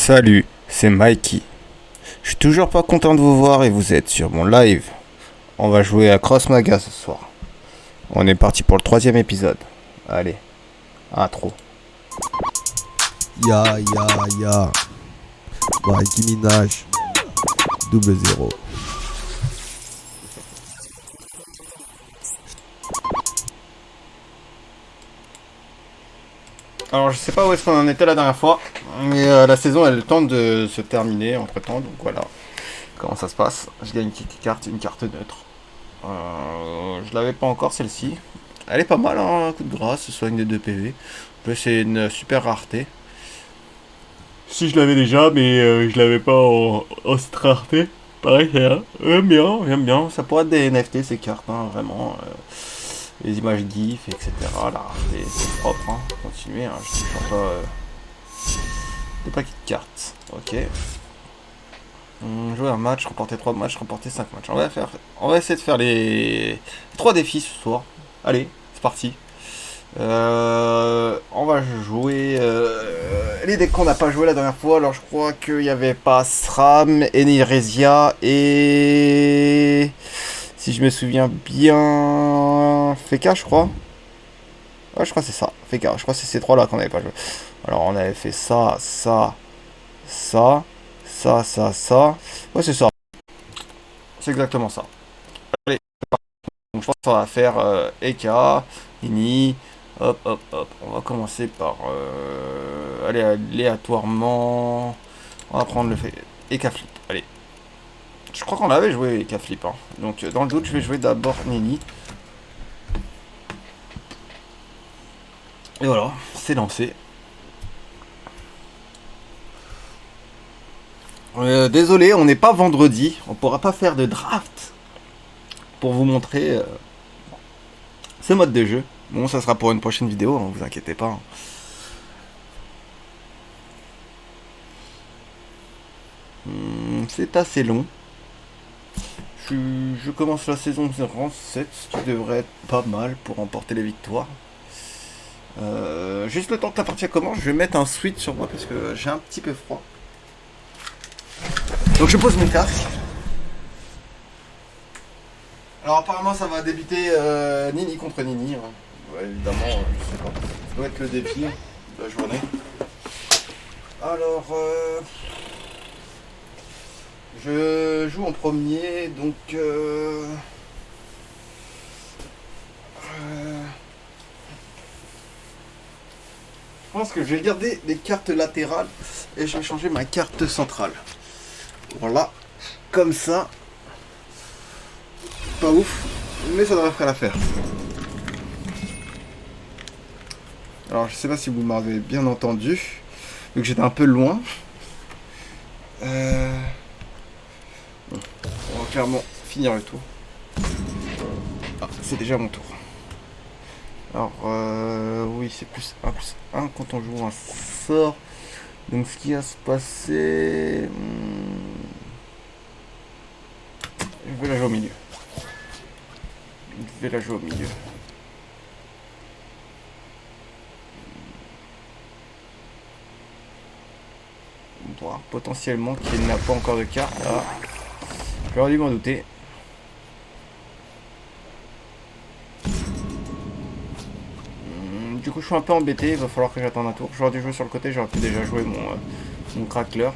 Salut, c'est Mikey. Je suis toujours pas content de vous voir et vous êtes sur mon live. On va jouer à Cross Maga ce soir. On est parti pour le 3e épisode. Allez, intro. Ya ya ya, Mikey Minaj, 00. Alors je sais pas où est-ce qu'on en était la dernière fois, mais la saison elle tente de se terminer entre temps, donc voilà comment ça se passe. Je gagne une carte neutre. Je l'avais pas encore celle-ci. Elle est pas mal, hein, un coup de grâce, soigne des 2 PV. En plus c'est une super rareté. Si je l'avais déjà, mais je l'avais pas en cette rareté. Pareil, j'aime bien. Ça pourrait être des NFT ces cartes, hein, vraiment. Les images GIF, etc. La rareté, c'est propre, hein. Continuez, hein, je touche pas des paquets de cartes. Ok. Jouer un match, remporter 3 matchs, remporter 5 matchs. On va essayer de faire les 3 défis ce soir. Allez, c'est parti. On va jouer les decks qu'on n'a pas joué la dernière fois. Alors je crois qu'il n'y avait pas SRAM, Eniresia et... Si je me souviens bien... Feka je crois. Ouais, je crois que c'est ça. Feka, je crois que c'est ces 3 là qu'on n'avait pas joué. Alors on avait fait ça, ça, ça, ça. Ouais, c'est ça. C'est exactement ça. Allez, donc je pense qu'on va faire Eka, Ini. Hop, hop, hop. On va commencer par aller aléatoirement. On va prendre le fait Eka Flip. Allez. Je crois qu'on avait joué Eka Flip. Hein. Donc dans le doute, je vais jouer d'abord Nini. Et voilà, c'est lancé. Désolé, on n'est pas vendredi. On pourra pas faire de draft pour vous montrer ce mode de jeu. Bon, ça sera pour une prochaine vidéo, hein, vous inquiétez pas. C'est assez long. Je commence la saison 07, ce qui devrait être pas mal pour remporter les victoires. Juste le temps que la partie commence, je vais mettre un sweat sur moi parce que j'ai un petit peu froid. Donc je pose mon casque. Alors apparemment ça va débuter Nini contre Nini. Hein. Ouais, évidemment, je sais pas. Ça doit être le défi de la journée. Alors, je joue en premier, donc je pense que je vais garder les cartes latérales et je vais changer ma carte centrale. Voilà, comme ça. Pas ouf, mais ça devrait faire l'affaire. Alors je sais pas si vous m'avez bien entendu, vu que j'étais un peu loin. Bon, on va clairement finir le tour. Ah, c'est déjà mon tour. Alors oui, c'est plus un quand on joue un sort. Donc ce qui va se passer... Je vais la jouer au milieu. Voir potentiellement qu'il n'a pas encore de carte. Ah, j'aurais dû m'en douter. Du coup je suis un peu embêté, il va falloir que j'attende un tour. J'aurais dû jouer sur le côté, j'aurais pu déjà jouer mon crackler.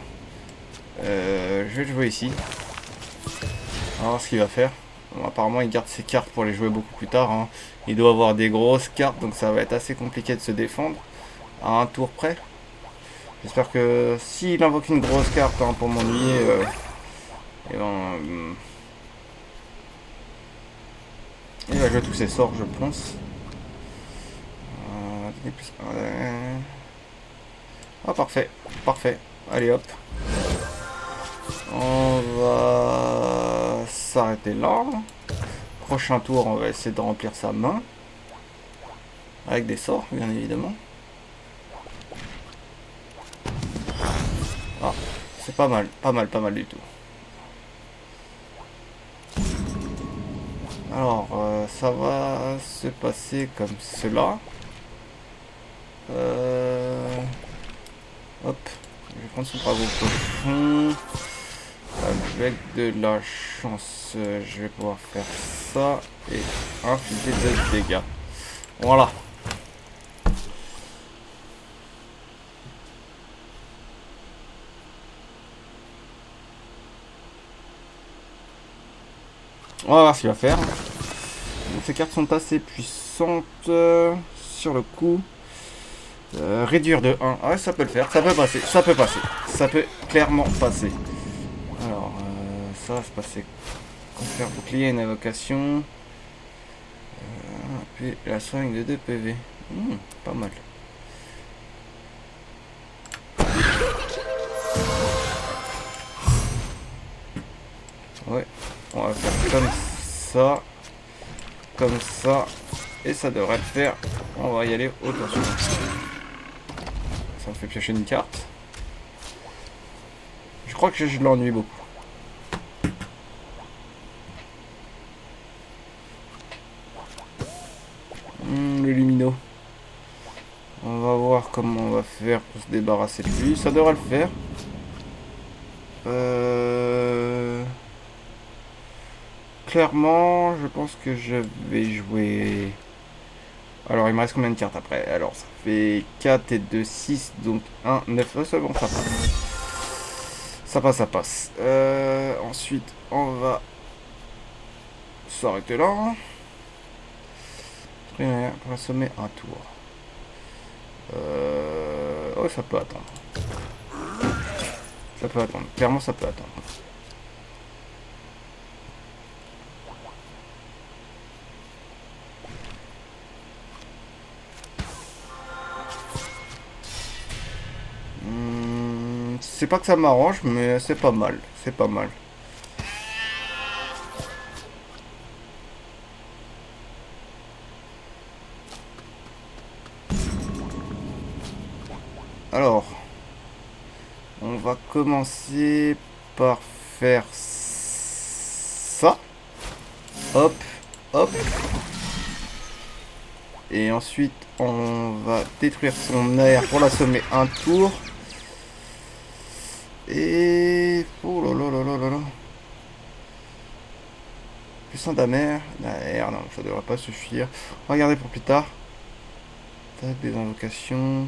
Je vais le jouer ici. On va voir ce qu'il va faire. Bon, apparemment il garde ses cartes pour les jouer beaucoup plus tard. Hein. Il doit avoir des grosses cartes, donc ça va être assez compliqué de se défendre à un tour près. J'espère que s'il invoque une grosse carte hein, pour m'ennuyer, et ben, il va jouer tous ses sorts, je pense. Ah, parfait. Allez hop. On va s'arrêter là. Prochain tour, on va essayer de remplir sa main. Avec des sorts, bien évidemment. Ah, c'est pas mal du tout. Alors, ça va se passer comme cela. Hop, Je vais prendre son dragon cochon. Avec de la chance, je vais pouvoir faire ça et infliger de dégâts. Voilà. On va voir ce qu'il va faire. Donc, ces cartes sont assez puissantes sur le coup. Réduire de 1. Ah ouais, ça peut le faire. Ça peut passer. Ça peut passer. Ça peut clairement passer. Alors, ça va se passer. Confère bouclier, une invocation. Puis la soigne de 2 PV. Pas mal. Ouais. On va faire comme ça. Comme ça. Et ça devrait le faire. On va y aller au tour suivant. Ça me fait piocher une carte. Je crois que je l'ennuie beaucoup. Le lumino. On va voir comment on va faire pour se débarrasser de lui. Ça devrait le faire. Clairement, je pense que je vais jouer... Alors, il me reste combien de cartes après? Alors, ça fait 4 et 2, 6, donc 1, 9. C'est bon, ça passe. Ça passe, ça passe. Ensuite, on va s'arrêter là. Pour assommer un tour. Oh, ça peut attendre. Ça peut attendre. Clairement, ça peut attendre. C'est pas que ça m'arrange, mais c'est pas mal. C'est pas mal. Alors, on va commencer par faire ça. Hop, hop. Et ensuite, on va détruire son air pour l'assommer un tour. Et... Oh là là là là là là. Puissant d'amer. D'air, non, ça devrait pas suffire. On va garder pour plus tard. Tac, des invocations.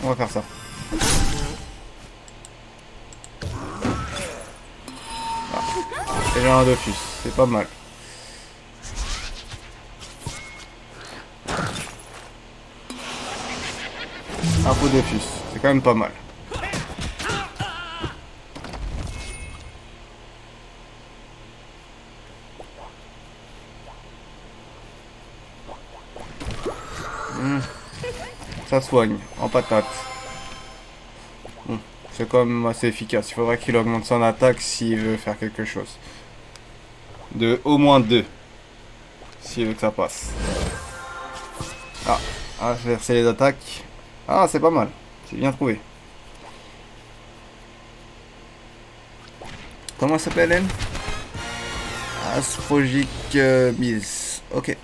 On va faire ça. Ah. Et j'ai un Dofus, c'est pas mal. Un faux Dofus, c'est quand même pas mal. Ça soigne, en patate. Bon, c'est quand même assez efficace. Il faudrait qu'il augmente son attaque s'il veut faire quelque chose. De au moins 2. S'il veut que ça passe. Ah, inverser les attaques. Ah, c'est pas mal. C'est bien trouvé. Comment s'appelle elle? Astrogic Mills. Ok.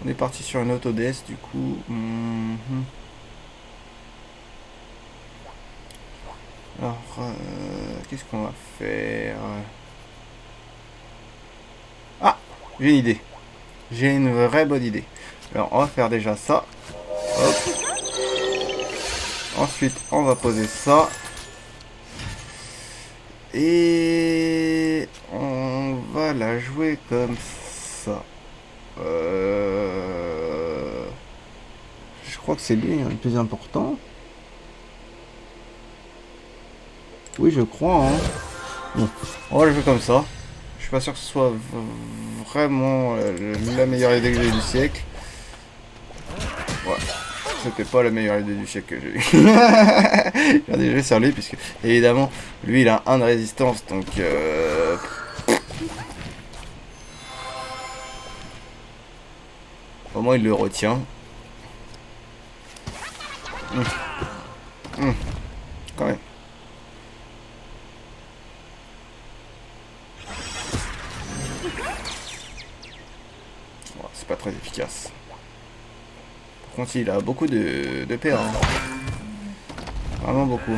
On est parti sur une autodesse du coup. Alors, qu'est-ce qu'on va faire? Ah, j'ai une idée. J'ai une vraie bonne idée. Alors, on va faire déjà ça. Hop. Ensuite, on va poser ça. Et on va la jouer comme ça. Je crois que c'est lui le plus important. Oui, je crois. Hein. Bon, on va le jouer comme ça. Je suis pas sûr que ce soit vraiment la meilleure idée que j'ai eu du siècle. Ouais, c'était pas la meilleure idée du siècle que j'ai eu. J'ai déjà joué sur lui, puisque évidemment, lui il a 1 de résistance, donc au moins il le retient. Quand même. c'est pas très efficace. Par contre, il a beaucoup de PA. Hein. Vraiment beaucoup.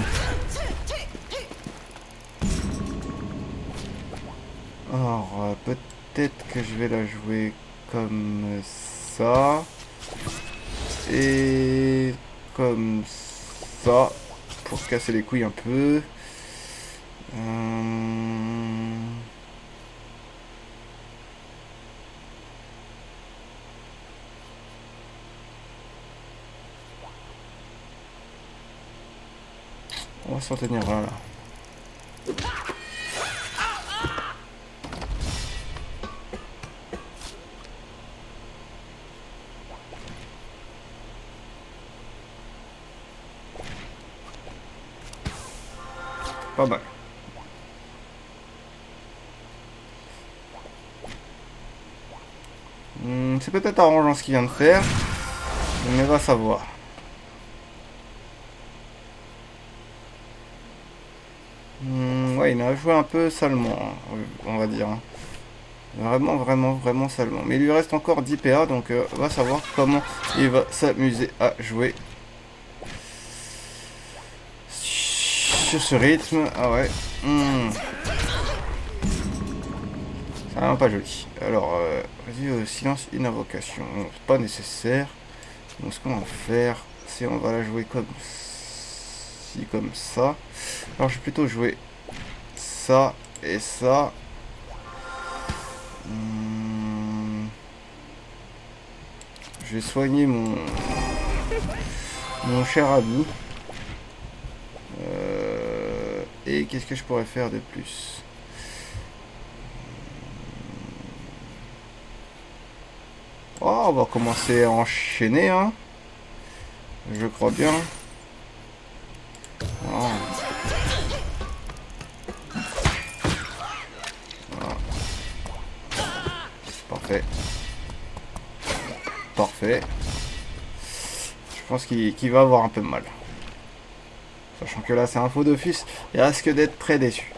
Alors, peut-être que je vais la jouer comme ça. Et comme ça. Pour casser les couilles un peu. On va s'en tenir là. Pas mal. C'est peut-être arrangeant ce qu'il vient de faire, mais va savoir. Ouais, il a joué un peu salement, hein, on va dire. Hein. Vraiment salement. Mais il lui reste encore 10 PA, donc va savoir comment il va s'amuser à jouer sur ce rythme. Ah ouais. C'est vraiment pas joli. Alors, vas-y, silence, une invocation. Non, c'est pas nécessaire. Donc, ce qu'on va faire, c'est on va la jouer comme comme ça. Alors, je vais plutôt jouer ça et ça. Je vais soigner mon cher ami. Et qu'est-ce que je pourrais faire de plus? Oh, on va commencer à enchaîner, hein. Je crois bien. Oh. Voilà. Parfait. Parfait. Je pense qu'il va avoir un peu de mal. Sachant que là, c'est un faux d'office. Il risque d'être très déçu.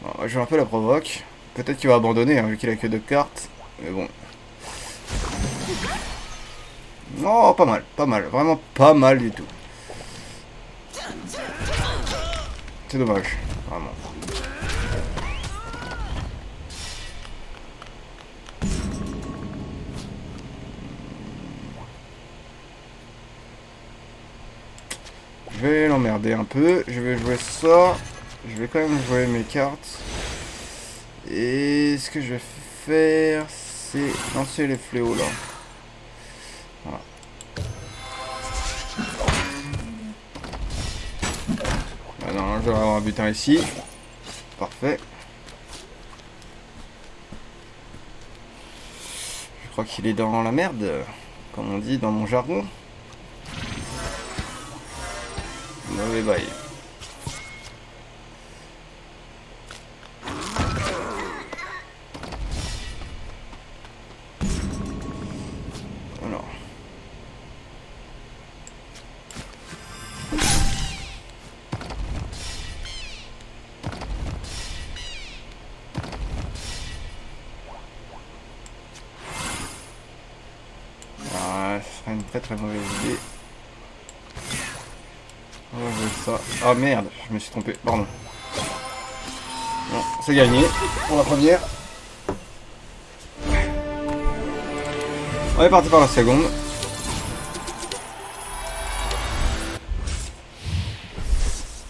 Bon, je vais un peu la provoque. Peut-être qu'il va abandonner, hein, vu qu'il a que 2 cartes. Mais bon. Non, pas mal. Vraiment pas mal du tout. C'est dommage, vraiment. Je vais l'emmerder un peu. Je vais jouer ça. Je vais quand même jouer mes cartes. Et ce que je vais faire, c'est lancer les fléaux là. Voilà. Ah non, je vais avoir un butin ici. Parfait. Je crois qu'il est dans la merde, comme on dit dans mon jargon. Mauvais bail. Alors. Ah, ce serait une très mauvaise idée. On va jouer ça. Ah merde, je me suis trompé, pardon. Bon, c'est gagné pour la première. On est parti par la seconde.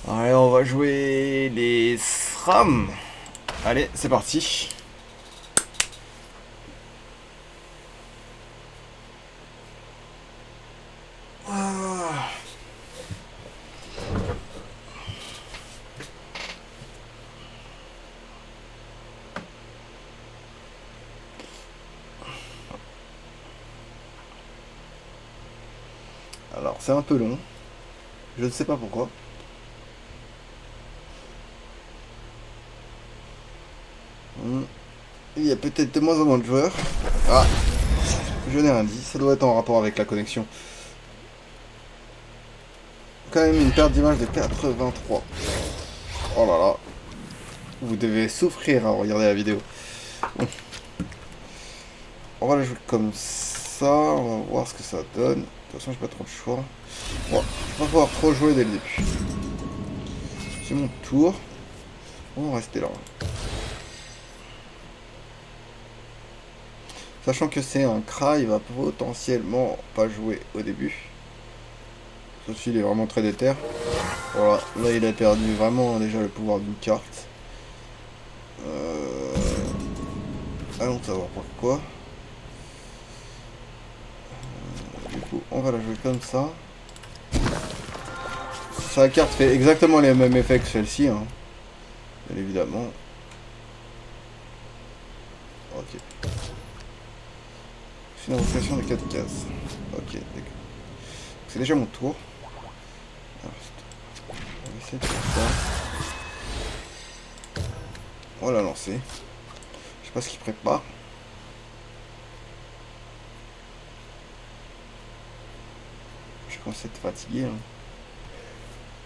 Allez, on va jouer les SRAM. Allez, c'est parti. Alors, c'est un peu long. Je ne sais pas pourquoi. Il y a peut-être de moins en moins de joueurs. Ah, je n'ai rien dit, ça doit être en rapport avec la connexion. Quand même une perte d'image de 83. Oh là là. Vous devez souffrir à regarder la vidéo. Bon. On va la jouer comme ça, on va voir ce que ça donne. De toute façon, j'ai pas trop de choix. Bon, je vais pas pouvoir trop jouer dès le début. C'est mon tour. On va rester là. Sachant que c'est un Kra, il va potentiellement pas jouer au début. Ceci, il est vraiment très déter. Voilà, là il a perdu vraiment déjà le pouvoir d'une carte. Allons savoir pourquoi. Du coup, on va la jouer comme ça. Sa carte fait exactement les mêmes effets que celle-ci, hein. Bien évidemment. Ok. C'est une rotation de 4 cases. Ok, d'accord. C'est déjà mon tour. Alors, on va essayer de faire ça. On va la lancer. Je sais pas ce qu'il prépare. Je commence à être fatigué. Hein.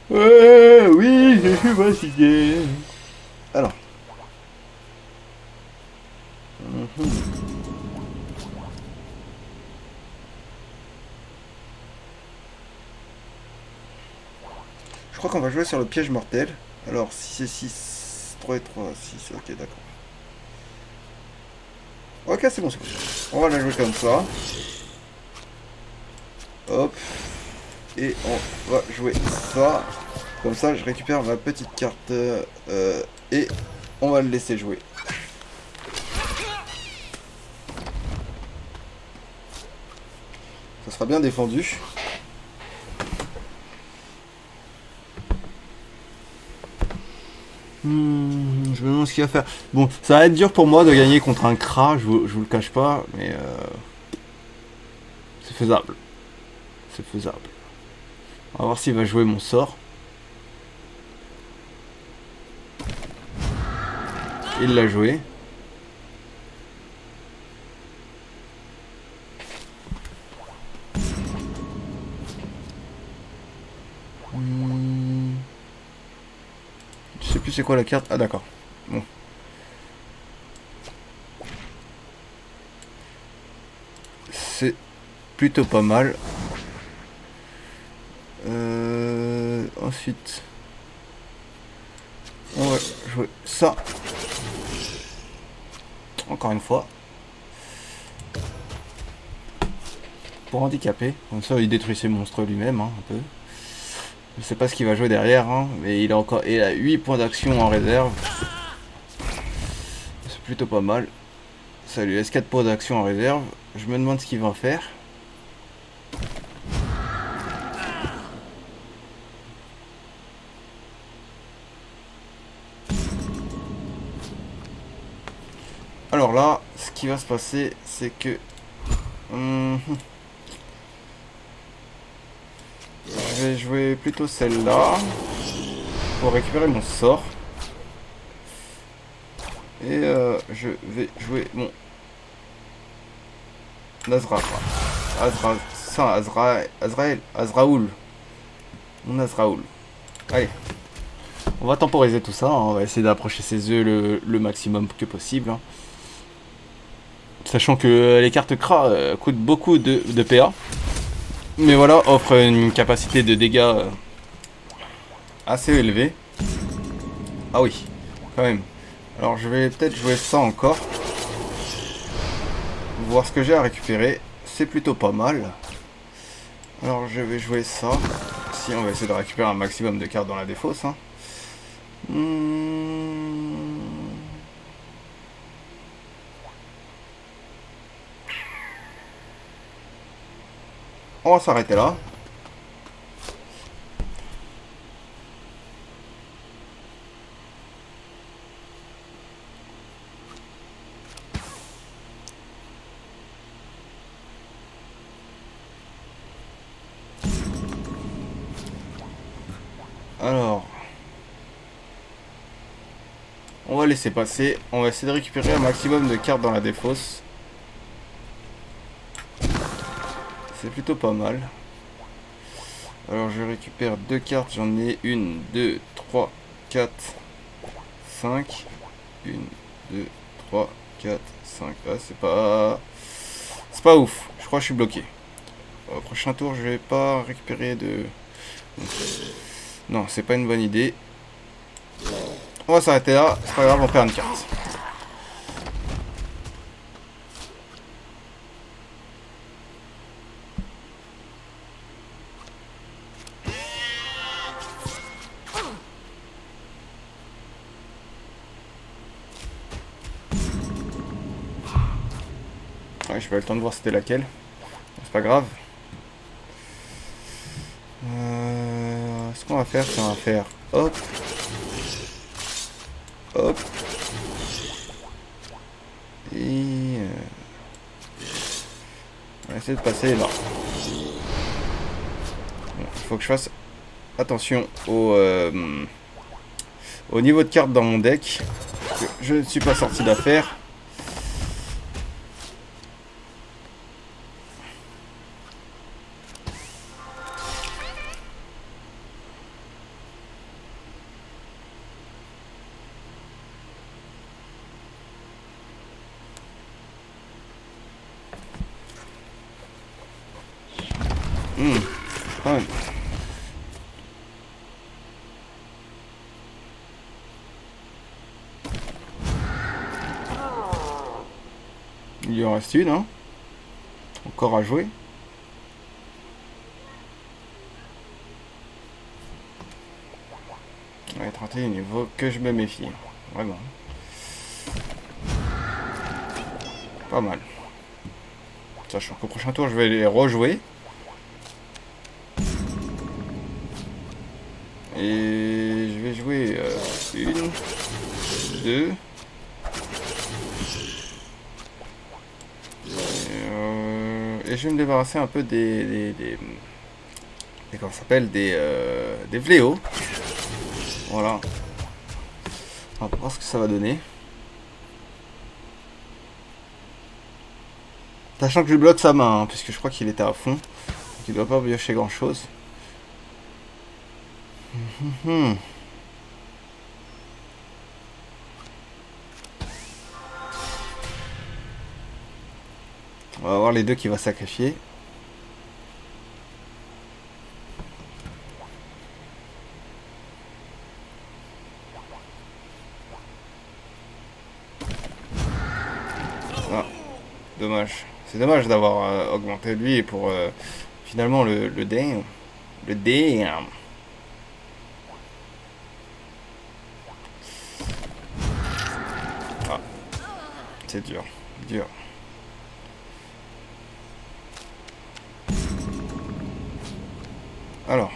Ouais, oui, je suis fatigué. Alors. Je crois qu'on va jouer sur le piège mortel. Alors, 6 et 6, 3 et 3, 6, ok, d'accord. Ok, c'est bon, c'est bon. On va la jouer comme ça. Hop. Et on va jouer ça. Comme ça, je récupère ma petite carte. Et on va le laisser jouer. Ça sera bien défendu. Je me demande ce qu'il va faire. Bon, ça va être dur pour moi de gagner contre un Kra, je vous le cache pas, mais c'est faisable. C'est faisable. On va voir s'il va jouer mon sort. Il l'a joué. Je sais plus c'est quoi la carte. Ah d'accord. Bon. C'est plutôt pas mal. Ensuite, on va jouer ça. Encore une fois. Pour handicaper. Comme ça, il détruit ses monstres lui-même, hein, un peu. Je sais pas ce qu'il va jouer derrière, hein, mais il a 8 points d'action en réserve. C'est plutôt pas mal. Ça lui laisse 4 points d'action en réserve. Je me demande ce qu'il va faire. Alors là, ce qui va se passer, c'est que... je vais jouer plutôt celle-là pour récupérer mon sort. Et je vais jouer mon Azraoul. Mon Azraoul. Allez. On va temporiser tout ça, hein. On va essayer d'approcher ses œufs le maximum que possible. Hein. Sachant que les cartes Kra coûtent beaucoup de PA. Mais voilà, offrent une capacité de dégâts assez élevée. Ah oui, quand même. Alors je vais peut-être jouer ça encore. Voir ce que j'ai à récupérer. C'est plutôt pas mal. Alors je vais jouer ça. Si on va essayer de récupérer un maximum de cartes dans la défausse. Hein. On va s'arrêter là. Alors, on va laisser passer. On va essayer de récupérer un maximum de cartes dans la défausse. C'est plutôt pas mal. Alors je récupère 2 cartes. J'en ai 1, 2, 3, 4, 5. 1, 2, 3, 4, 5. Ah, c'est pas... C'est pas ouf. Je crois que je suis bloqué. Au prochain tour, je vais pas récupérer de... Non, c'est pas une bonne idée. On va s'arrêter là. C'est pas grave, on perd une carte. Ouais, j'ai pas eu le temps de voir c'était laquelle. C'est pas grave. Ce qu'on va faire, c'est on va faire hop, hop, et on va essayer de passer là. Bon, il faut que je fasse attention au niveau de carte dans mon deck. Je ne suis pas sorti d'affaire. Quand même. Il y en reste une, hein. Encore à jouer. Ouais, 31, il faut que je me méfie. Vraiment. Pas mal. Sachant qu'au prochain tour, je vais les rejouer. Et je vais jouer une, deux. Et je vais me débarrasser un peu des comment ça s'appelle, des fléaux. Voilà. On va voir ce que ça va donner. Sachant que je bloque sa main, hein, puisque je crois qu'il était à fond. Donc il doit pas piocher grand chose. On va voir les deux qui va sacrifier. Ah, dommage. C'est dommage d'avoir augmenté lui pour finalement le damn. Le damn. Ah, c'est dur. Dur. Alors.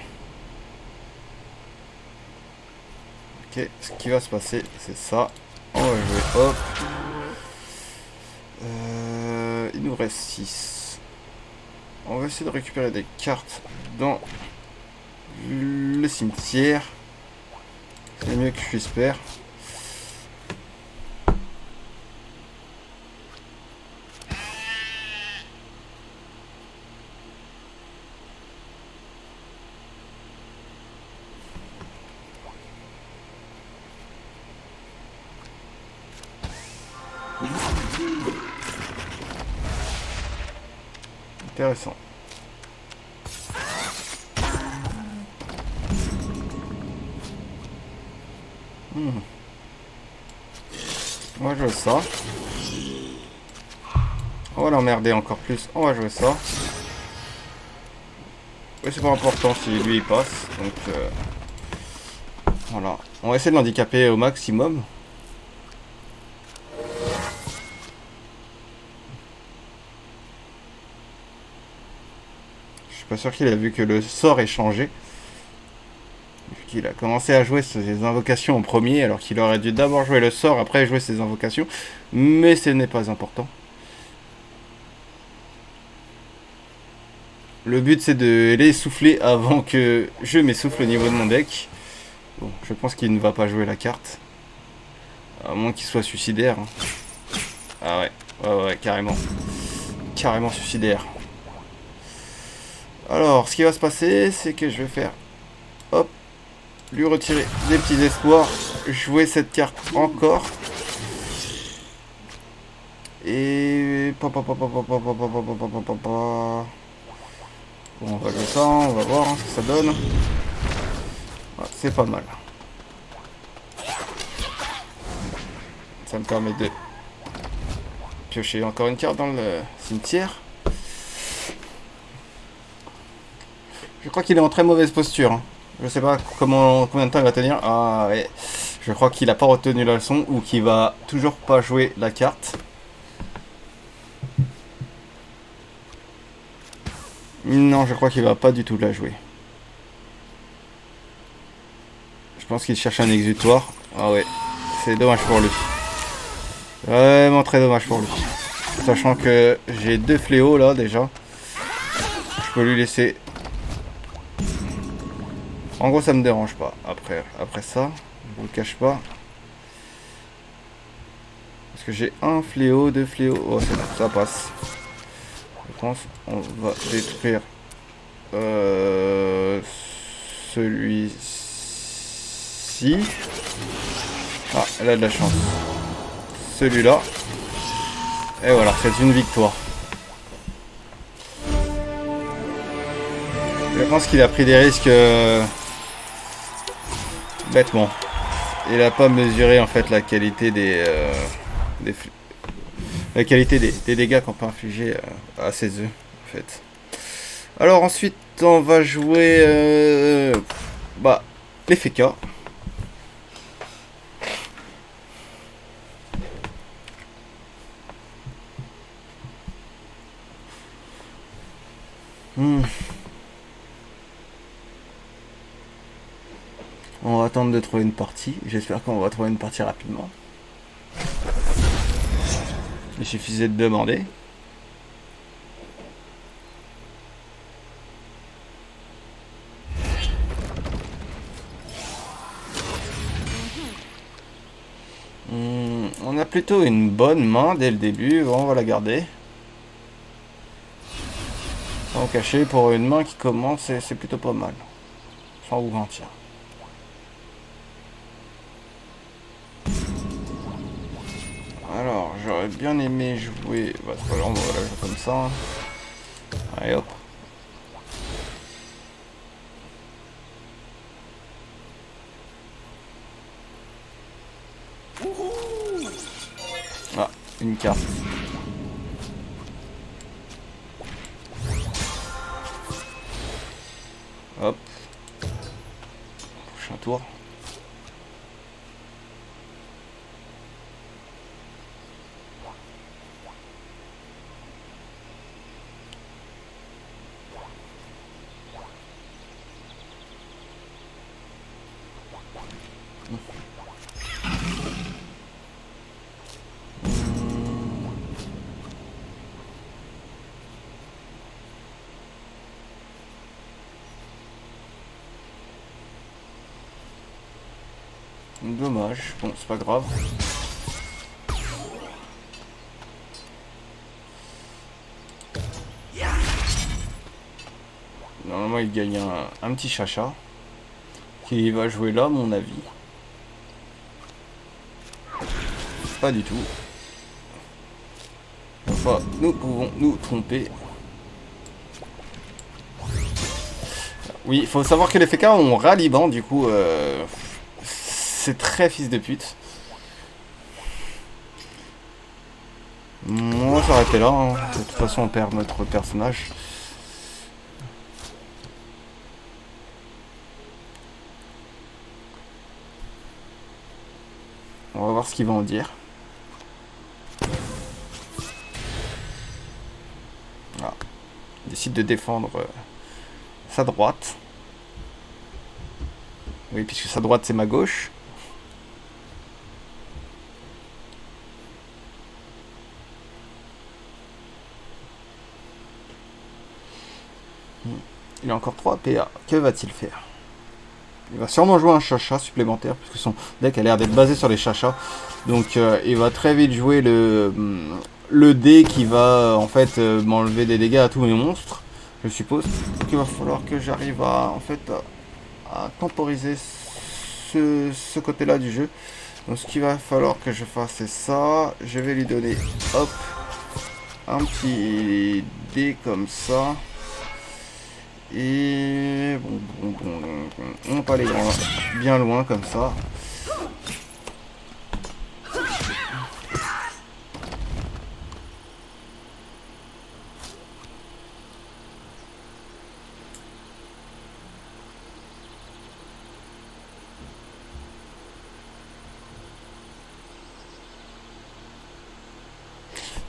Ok, ce qui va se passer, c'est ça. On va jouer, hop. Il nous reste 6. On va essayer de récupérer des cartes dans le cimetière. C'est mieux que je puisse faire. Intéressant. On va jouer ça. On va l'emmerder encore plus. On va jouer ça. Oui, c'est pas important si lui il passe. Donc voilà. On va essayer de l'handicaper au maximum. Je suis pas sûr qu'il a vu que le sort est changé. Qu'il a commencé à jouer ses invocations en premier, alors qu'il aurait dû d'abord jouer le sort, après jouer ses invocations. Mais ce n'est pas important. Le but c'est de les souffler avant que je m'essouffle au niveau de mon deck. Bon, je pense qu'il ne va pas jouer la carte. À moins qu'il soit suicidaire. Hein. Ah ouais, ouais, carrément. Carrément suicidaire. Alors, ce qui va se passer, c'est que je vais faire... Hop, lui retirer des petits espoirs. Jouer cette carte encore. Et... Bon, on va jouer ça, on va voir ce que ça donne. Ouais, c'est pas mal. Ça me permet de piocher encore une carte dans le cimetière. Je crois qu'il est en très mauvaise posture. Hein. Je sais pas combien de temps il va tenir. Ah ouais. Je crois qu'il a pas retenu la leçon ou qu'il va toujours pas jouer la carte. Non, je crois qu'il va pas du tout la jouer. Je pense qu'il cherche un exutoire. Ah ouais. C'est dommage pour lui. Vraiment très dommage pour lui. Sachant que j'ai 2 fléaux là déjà. Je peux lui laisser. En gros ça me dérange pas. Après ça, je vous le cache pas. Parce que j'ai un fléau, 2 fléaux. Oh c'est bon, ça passe. Je pense on va détruire celui-ci. Ah, elle a de la chance. Celui-là. Et voilà, c'est une victoire. Je pense qu'il a pris des risques bêtement. Il a pas mesuré en fait la qualité la qualité des dégâts qu'on peut infliger à ses œufs en fait. Alors ensuite on va jouer les FK. On va attendre de trouver une partie. J'espère qu'on va trouver une partie rapidement. Il suffisait de demander. On a plutôt une bonne main dès le début. Bon, on va la garder. Sans cacher, pour une main qui commence, c'est plutôt pas mal. Sans vous mentir. Alors, j'aurais bien aimé jouer... Bah, c'est pas grave, on va la jouer comme ça. Allez hop. Ah, une carte. Hop. Prochain tour. Dommage, bon c'est pas grave. Normalement il gagne un petit chacha qui va jouer là à mon avis. Pas du tout. Enfin, nous pouvons nous tromper. Oui, il faut savoir que les FK ont ralliban du coup c'est très fils de pute. On va s'arrêter là, hein. De toute façon on perd notre personnage. On va voir ce qu'il va en dire. Voilà. Il décide de défendre sa droite. Oui, puisque sa droite c'est ma gauche. Il a encore 3 PA. Que va-t-il faire? Il va sûrement jouer un chacha supplémentaire, puisque son deck a l'air d'être basé sur les chachas. Donc il va très vite jouer le dé qui va en fait m'enlever des dégâts à tous mes monstres, je suppose. Donc il va falloir que j'arrive à en fait à temporiser ce côté-là du jeu. Donc ce qu'il va falloir que je fasse c'est ça. Je vais lui donner hop un petit dé comme ça. Et bon, on va pas aller bien loin comme ça.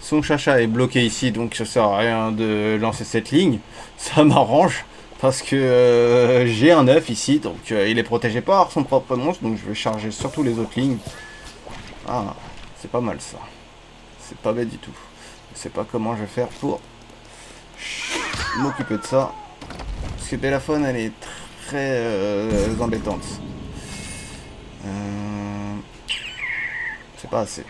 Son chacha est bloqué ici, donc ça sert à rien de lancer cette ligne. Ça m'arrange, parce que j'ai un œuf ici, donc il est protégé par son propre monstre, donc je vais charger surtout les autres lignes. Ah, c'est pas mal ça. C'est pas bête du tout. Je sais pas comment je vais faire pour m'occuper de ça. Parce que Bellaphone, elle est très embêtante. C'est pas assez.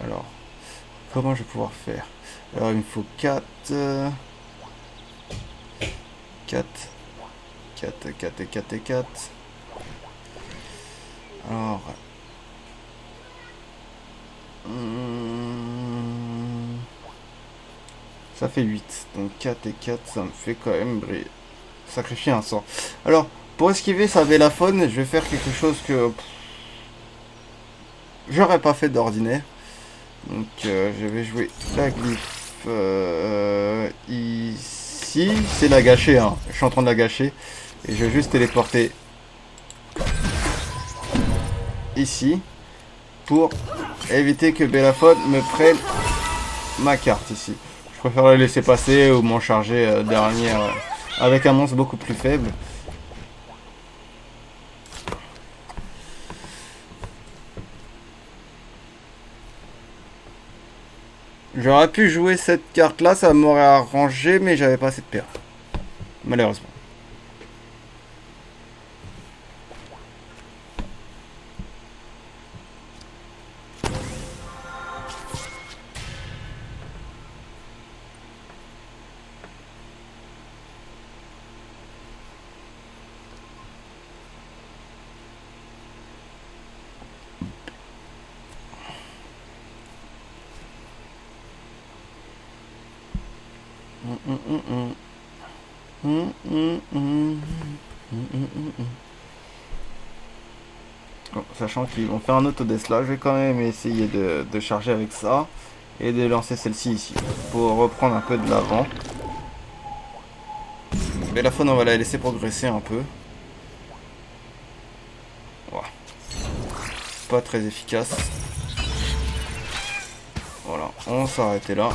Alors, comment je vais pouvoir faire? Alors, il me faut 4... 4 et 4. Alors... ça fait 8. Donc 4 et 4, ça me fait quand même sacrifier un sort. Alors, pour esquiver sa Bellaphone, je vais faire quelque chose que... j'aurais pas fait d'ordinaire. Donc je vais jouer la glyphe ici. C'est la gâcher, hein. Je suis en train de la gâcher. Et je vais juste téléporter ici pour éviter que Bellaphone me prenne ma carte ici. Je préfère la laisser passer ou m'en charger derrière avec un monstre beaucoup plus faible. J'aurais pu jouer cette carte là, ça m'aurait arrangé, mais j'avais pas assez de paires. Malheureusement. Bon, sachant qu'ils vont faire un autodesk là, je vais quand même essayer de charger avec ça et de lancer celle-ci ici pour reprendre un peu de l'avant. Bellaphone, on va la laisser progresser un peu. Voilà. Pas très efficace. Voilà, on va s'arrêter là.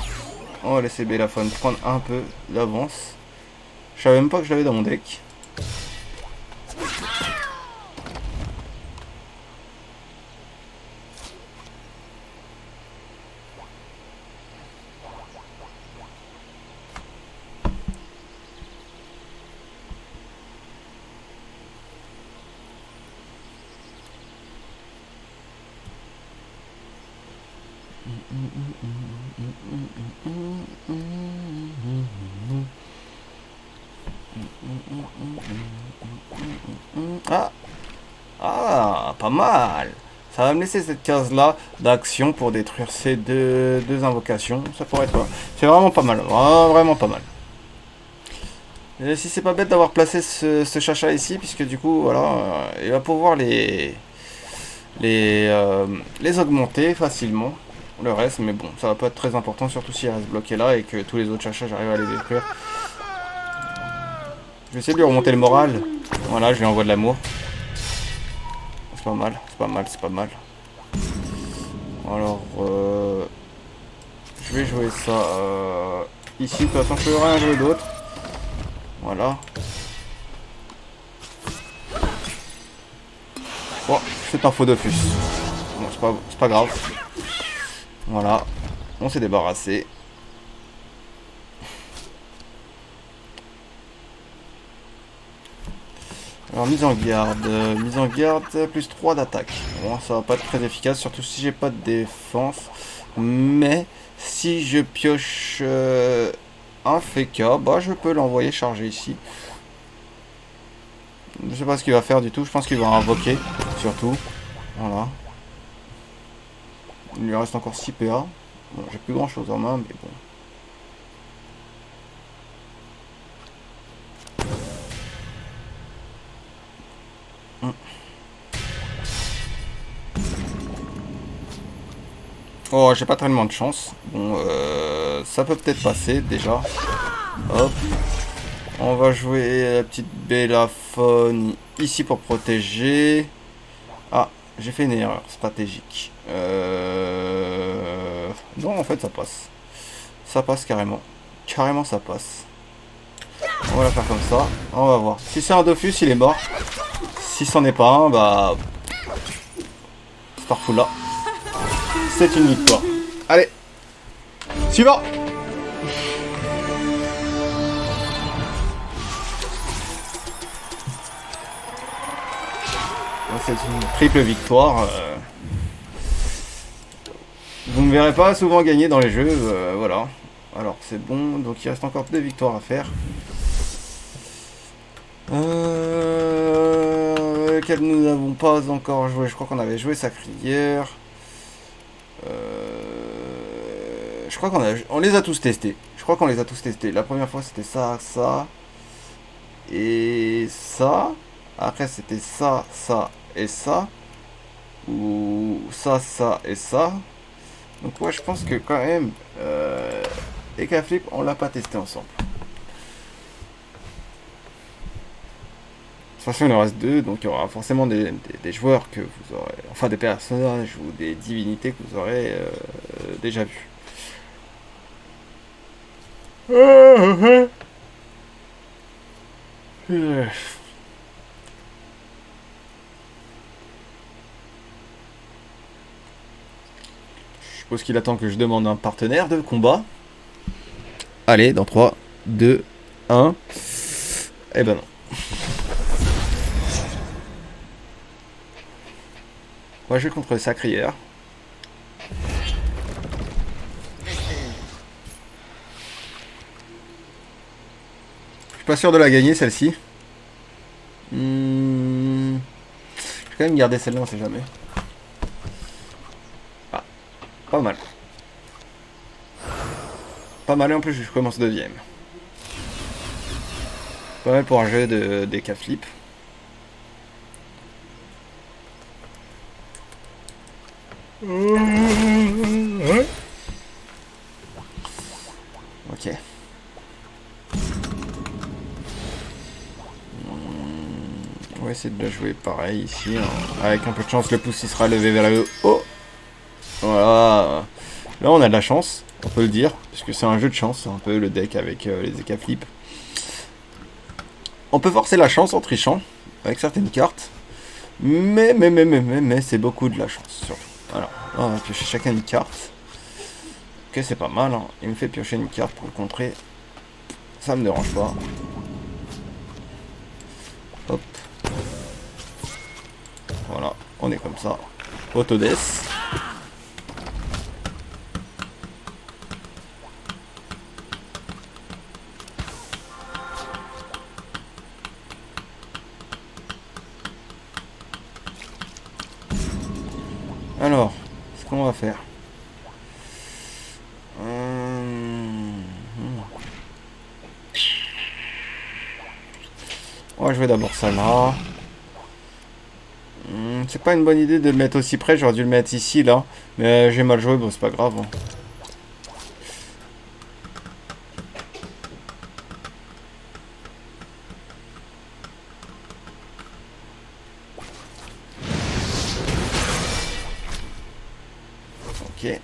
On va laisser Bellaphone prendre un peu d'avance. Je savais même pas que je l'avais dans mon deck. Ah, ah, pas mal. Ça va me laisser cette case là d'action pour détruire ces deux invocations. Ça pourrait être pas. C'est vraiment pas mal. Vraiment pas mal. Et si c'est pas bête d'avoir placé ce chacha ici, puisque du coup, voilà, il va pouvoir les augmenter facilement. Le reste, mais bon, ça va pas être très important, surtout s'il reste bloqué là et que tous les autres chachas, j'arrive à les détruire. Je vais essayer de lui remonter le moral. Voilà, je lui envoie de l'amour. C'est pas mal, c'est pas mal, c'est pas mal. Alors, je vais jouer ça ici. De toute façon, je peux rien jouer d'autre. Voilà. Bon, c'est un faux Dofus. Bon, c'est pas grave. Voilà, on s'est débarrassé. Alors mise en garde, plus 3 d'attaque. Bon, ça va pas être très efficace, surtout si j'ai pas de défense. Mais si je pioche un FK, bah je peux l'envoyer charger ici. Je sais pas ce qu'il va faire du tout, je pense qu'il va invoquer, surtout. Voilà. Il lui reste encore 6 PA. Bon, j'ai plus grand chose en main, mais bon. Oh, j'ai pas tellement de chance. Bon, ça peut peut-être passer déjà. Hop. On va jouer la petite Bélaphone ici pour protéger. Ah, j'ai fait une erreur stratégique. Non, en fait, ça passe. Ça passe carrément. Carrément, ça passe. On va la faire comme ça. On va voir. Si c'est un Dofus, il est mort. Si c'en est pas un, bah... Starful là. C'est une victoire. Allez. Suivant. C'est une triple victoire. Vous ne me verrez pas souvent gagner dans les jeux. Voilà. Alors c'est bon. Donc il reste encore 2 victoires à faire. Lesquelles nous n'avons pas encore joué. Je crois qu'on avait joué Sacrière. Je crois on les a tous testés. Je crois qu'on les a tous testés. La première fois c'était ça, ça. Et ça. Après c'était ça, ça et ça. Ou ça, ça et ça. Donc ouais, je pense que quand même, Ekaflip, on l'a pas testé ensemble. De toute façon, il en reste 2, donc il y aura forcément des joueurs que vous aurez... Enfin, des personnages ou des divinités que vous aurez déjà vus. Je suppose qu'il attend que je demande un partenaire de combat. Allez, dans 3, 2, 1. Eh ben non. Moi, je vais contre le Sacrière. Je suis pas sûr de la gagner, celle-ci. Je vais quand même garder celle-là, on sait jamais. Ah, pas mal. Pas mal, et en plus, je commence 2ème. Pas mal pour un jeu des K-flip. Ok. On va essayer de la jouer pareil ici. Hein. Avec un peu de chance, le pouce il sera levé vers le haut. Voilà. Là, on a de la chance, on peut le dire. Puisque c'est un jeu de chance, un peu le deck avec les K-flip. On peut forcer la chance en trichant avec certaines cartes. Mais c'est beaucoup de la chance, surtout. Alors, là, on va piocher chacun une carte. Ok, c'est pas mal. Hein. Il me fait piocher une carte pour le contrer. Ça me dérange pas. Hop. Voilà, on est comme ça. Autodes. Alors, ce qu'on va faire. On va jouer d'abord ça là. C'est pas une bonne idée de le mettre aussi près, j'aurais dû le mettre ici là. Mais j'ai mal joué, bon c'est pas grave. Hein. Ok.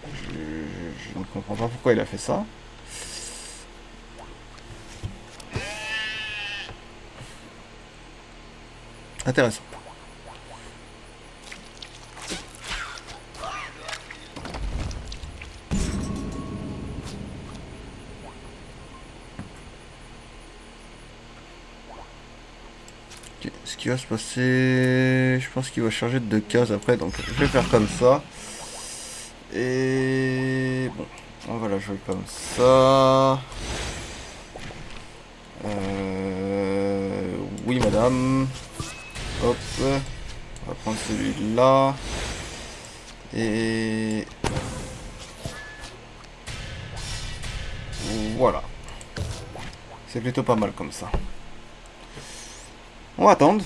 Je ne comprends pas pourquoi il a fait ça. Intéressant. Ok, ce qui va se passer... Je pense qu'il va changer de 2 cases après, donc je vais faire comme ça. Et... Bon, on va la jouer comme ça. Oui, madame. Hop. On va prendre celui-là. Et... Voilà. C'est plutôt pas mal comme ça. On va attendre.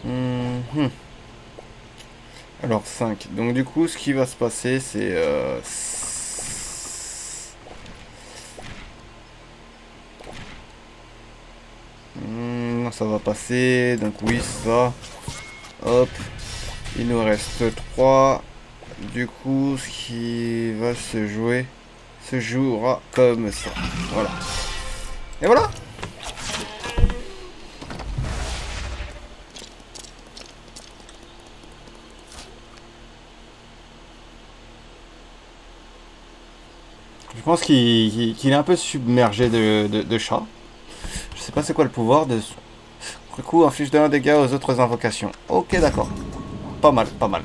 Mhm. Alors 5. Donc du coup, ce qui va se passer, c'est... non, ça va passer. Donc oui, ça. Hop. Il nous reste 3. Du coup, ce qui va se jouer se jouera comme ça. Voilà. Et voilà. Je pense qu'il est un peu submergé de chats. Je sais pas c'est quoi le pouvoir de... Du coup, inflige de 1 dégât aux autres invocations. Ok, d'accord. Pas mal, pas mal.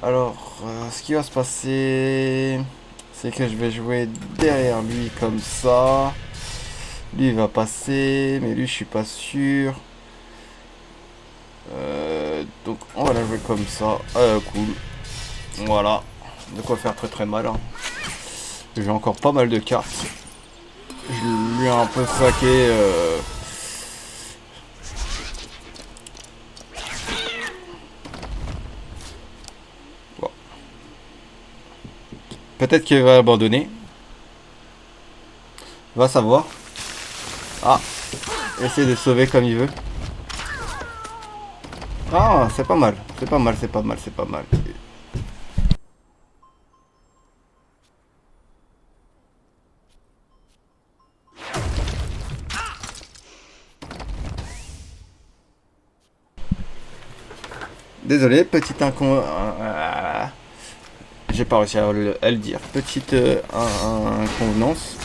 Alors, ce qui va se passer... C'est que je vais jouer derrière lui comme ça. Lui, il va passer, mais lui, je suis pas sûr. Donc, on va la jouer comme ça. Cool. Voilà. De quoi faire très très mal. Hein. J'ai encore pas mal de cartes. Je lui ai un peu saqué... Bon. Peut-être qu'il va abandonner. Va savoir. Ah. Essayer de sauver comme il veut. Ah, c'est pas mal. C'est pas mal, c'est pas mal, c'est pas mal. Désolé, petit incon... J'ai pas réussi à le dire. Petite inconvenance.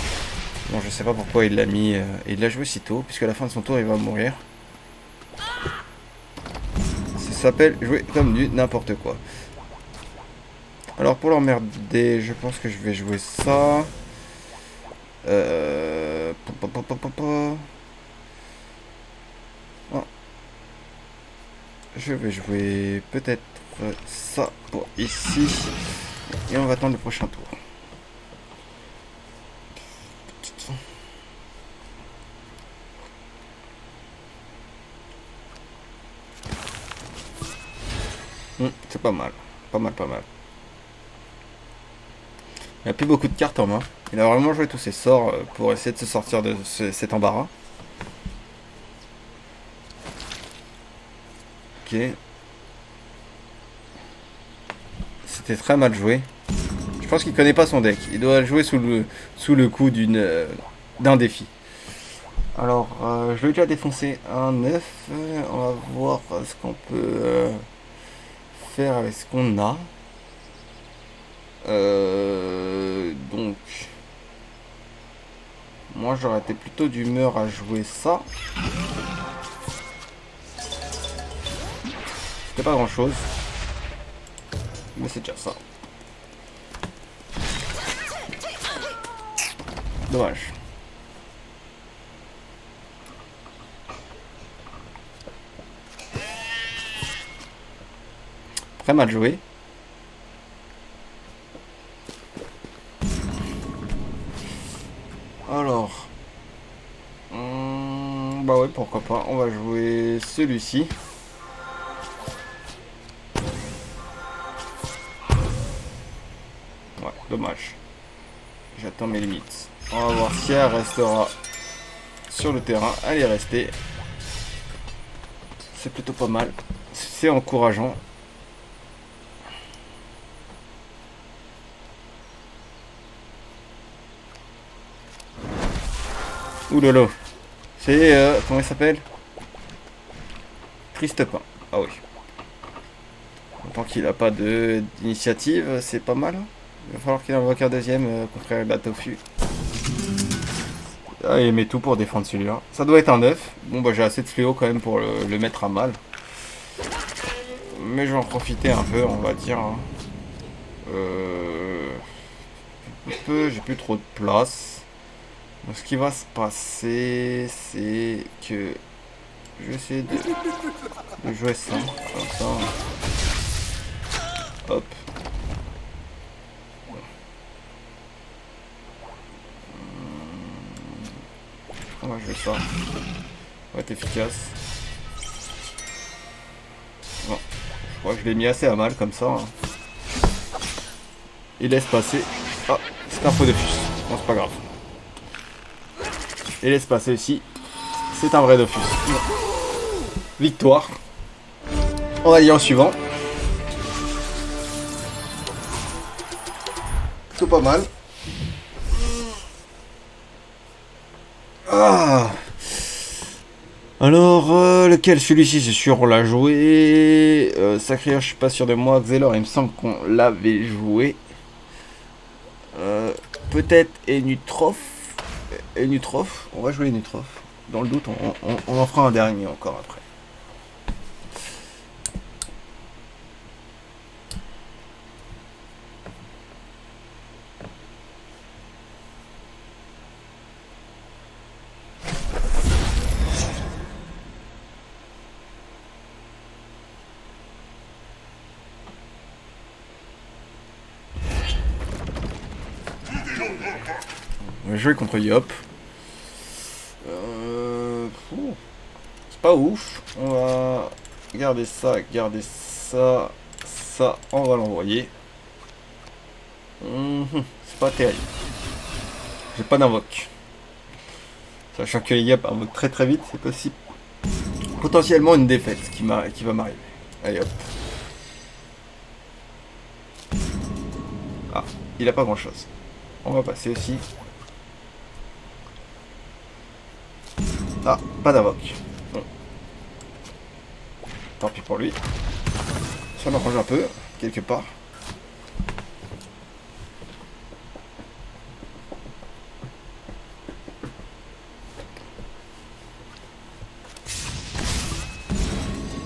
Bon, je sais pas pourquoi il l'a mis... il l'a joué si tôt, puisque à la fin de son tour, il va mourir. Ça s'appelle jouer comme du n'importe quoi. Alors, pour l'emmerder, je pense que je vais jouer ça. Oh. Je vais jouer peut-être ça pour ici. Et on va attendre le prochain tour. C'est pas mal. Pas mal, pas mal. Il n'a plus beaucoup de cartes en main. Il a vraiment joué tous ses sorts pour essayer de se sortir de cet embarras. Ok. C'était très mal joué. Je pense qu'il connaît pas son deck. Il doit jouer sous le coup d'un défi. Alors, je vais déjà défoncer un 9. On va voir ce qu'on peut faire avec ce qu'on a. Donc, moi j'aurais été plutôt d'humeur à jouer ça. C'était pas grand chose. Mais c'est déjà ça. Dommage. Très mal joué. Alors. Bah ouais, pourquoi pas. On va jouer celui-ci. Ouais, dommage. J'attends mes limites. On va voir si elle restera sur le terrain. Elle est restée. C'est plutôt pas mal. C'est encourageant. Ouh lolo. C'est... comment il s'appelle? Triste pain. Ah oui. Tant qu'il a pas d'initiative, c'est pas mal. Il va falloir qu'il invoque un deuxième contre la tofu. Ah, il met tout pour défendre celui-là. Ça doit être un 9. Bon, bah j'ai assez de fléau quand même pour le mettre à mal. Mais je vais en profiter un peu, on va dire. Hein. J'ai plus trop de place. Donc, ce qui va se passer, c'est que je vais essayer de jouer ça, comme ça. Hop. On va jouer ça. Ça va être efficace. Bon. Je crois que je l'ai mis assez à mal comme ça. Hein. Il laisse passer. Ah, c'est un faux Dofus. Bon, c'est pas grave. Il laisse passer aussi. C'est un vrai Dofus. Victoire. On va dire au suivant. Plutôt pas mal. Ah. Alors, lequel? Celui-ci, c'est sûr, on l'a joué. Sacré, je suis pas sûr de moi. Xelor, il me semble qu'on l'avait joué. Peut-être Enutroph. Enutroph. On va jouer Enutroph. Dans le doute, on en fera un dernier encore après. On va jouer contre Yop. C'est pas ouf. On va garder ça, ça, on va l'envoyer. C'est pas terrible. J'ai pas d'invoque. Sachant que Yop invoque très très vite, c'est possible. Potentiellement une défaite qui va m'arriver. Allez hop. Ah, il a pas grand chose. On va passer aussi. Ah, pas d'invoque. Bon. Tant pis pour lui. Ça m'arrange un peu, quelque part.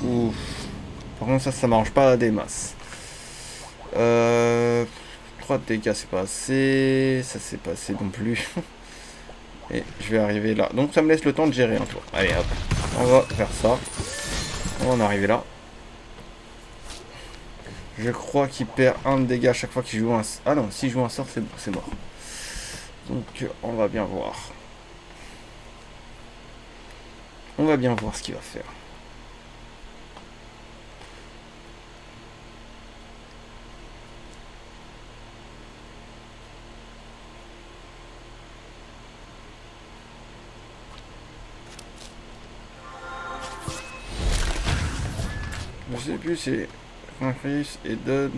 Ouf. Par contre, ça m'arrange pas des masses. 3 de dégâts, c'est pas assez. Ça, c'est pas assez non plus. Et je vais arriver là. Donc, ça me laisse le temps de gérer un tour. Allez, hop. On va faire ça. On va en arriver là. Je crois qu'il perd 1 de dégâts à chaque fois qu'il joue un... Ah non, s'il joue un sort, c'est mort. Donc, on va bien voir. On va bien voir ce qu'il va faire. Je sais plus, c'est increase et donne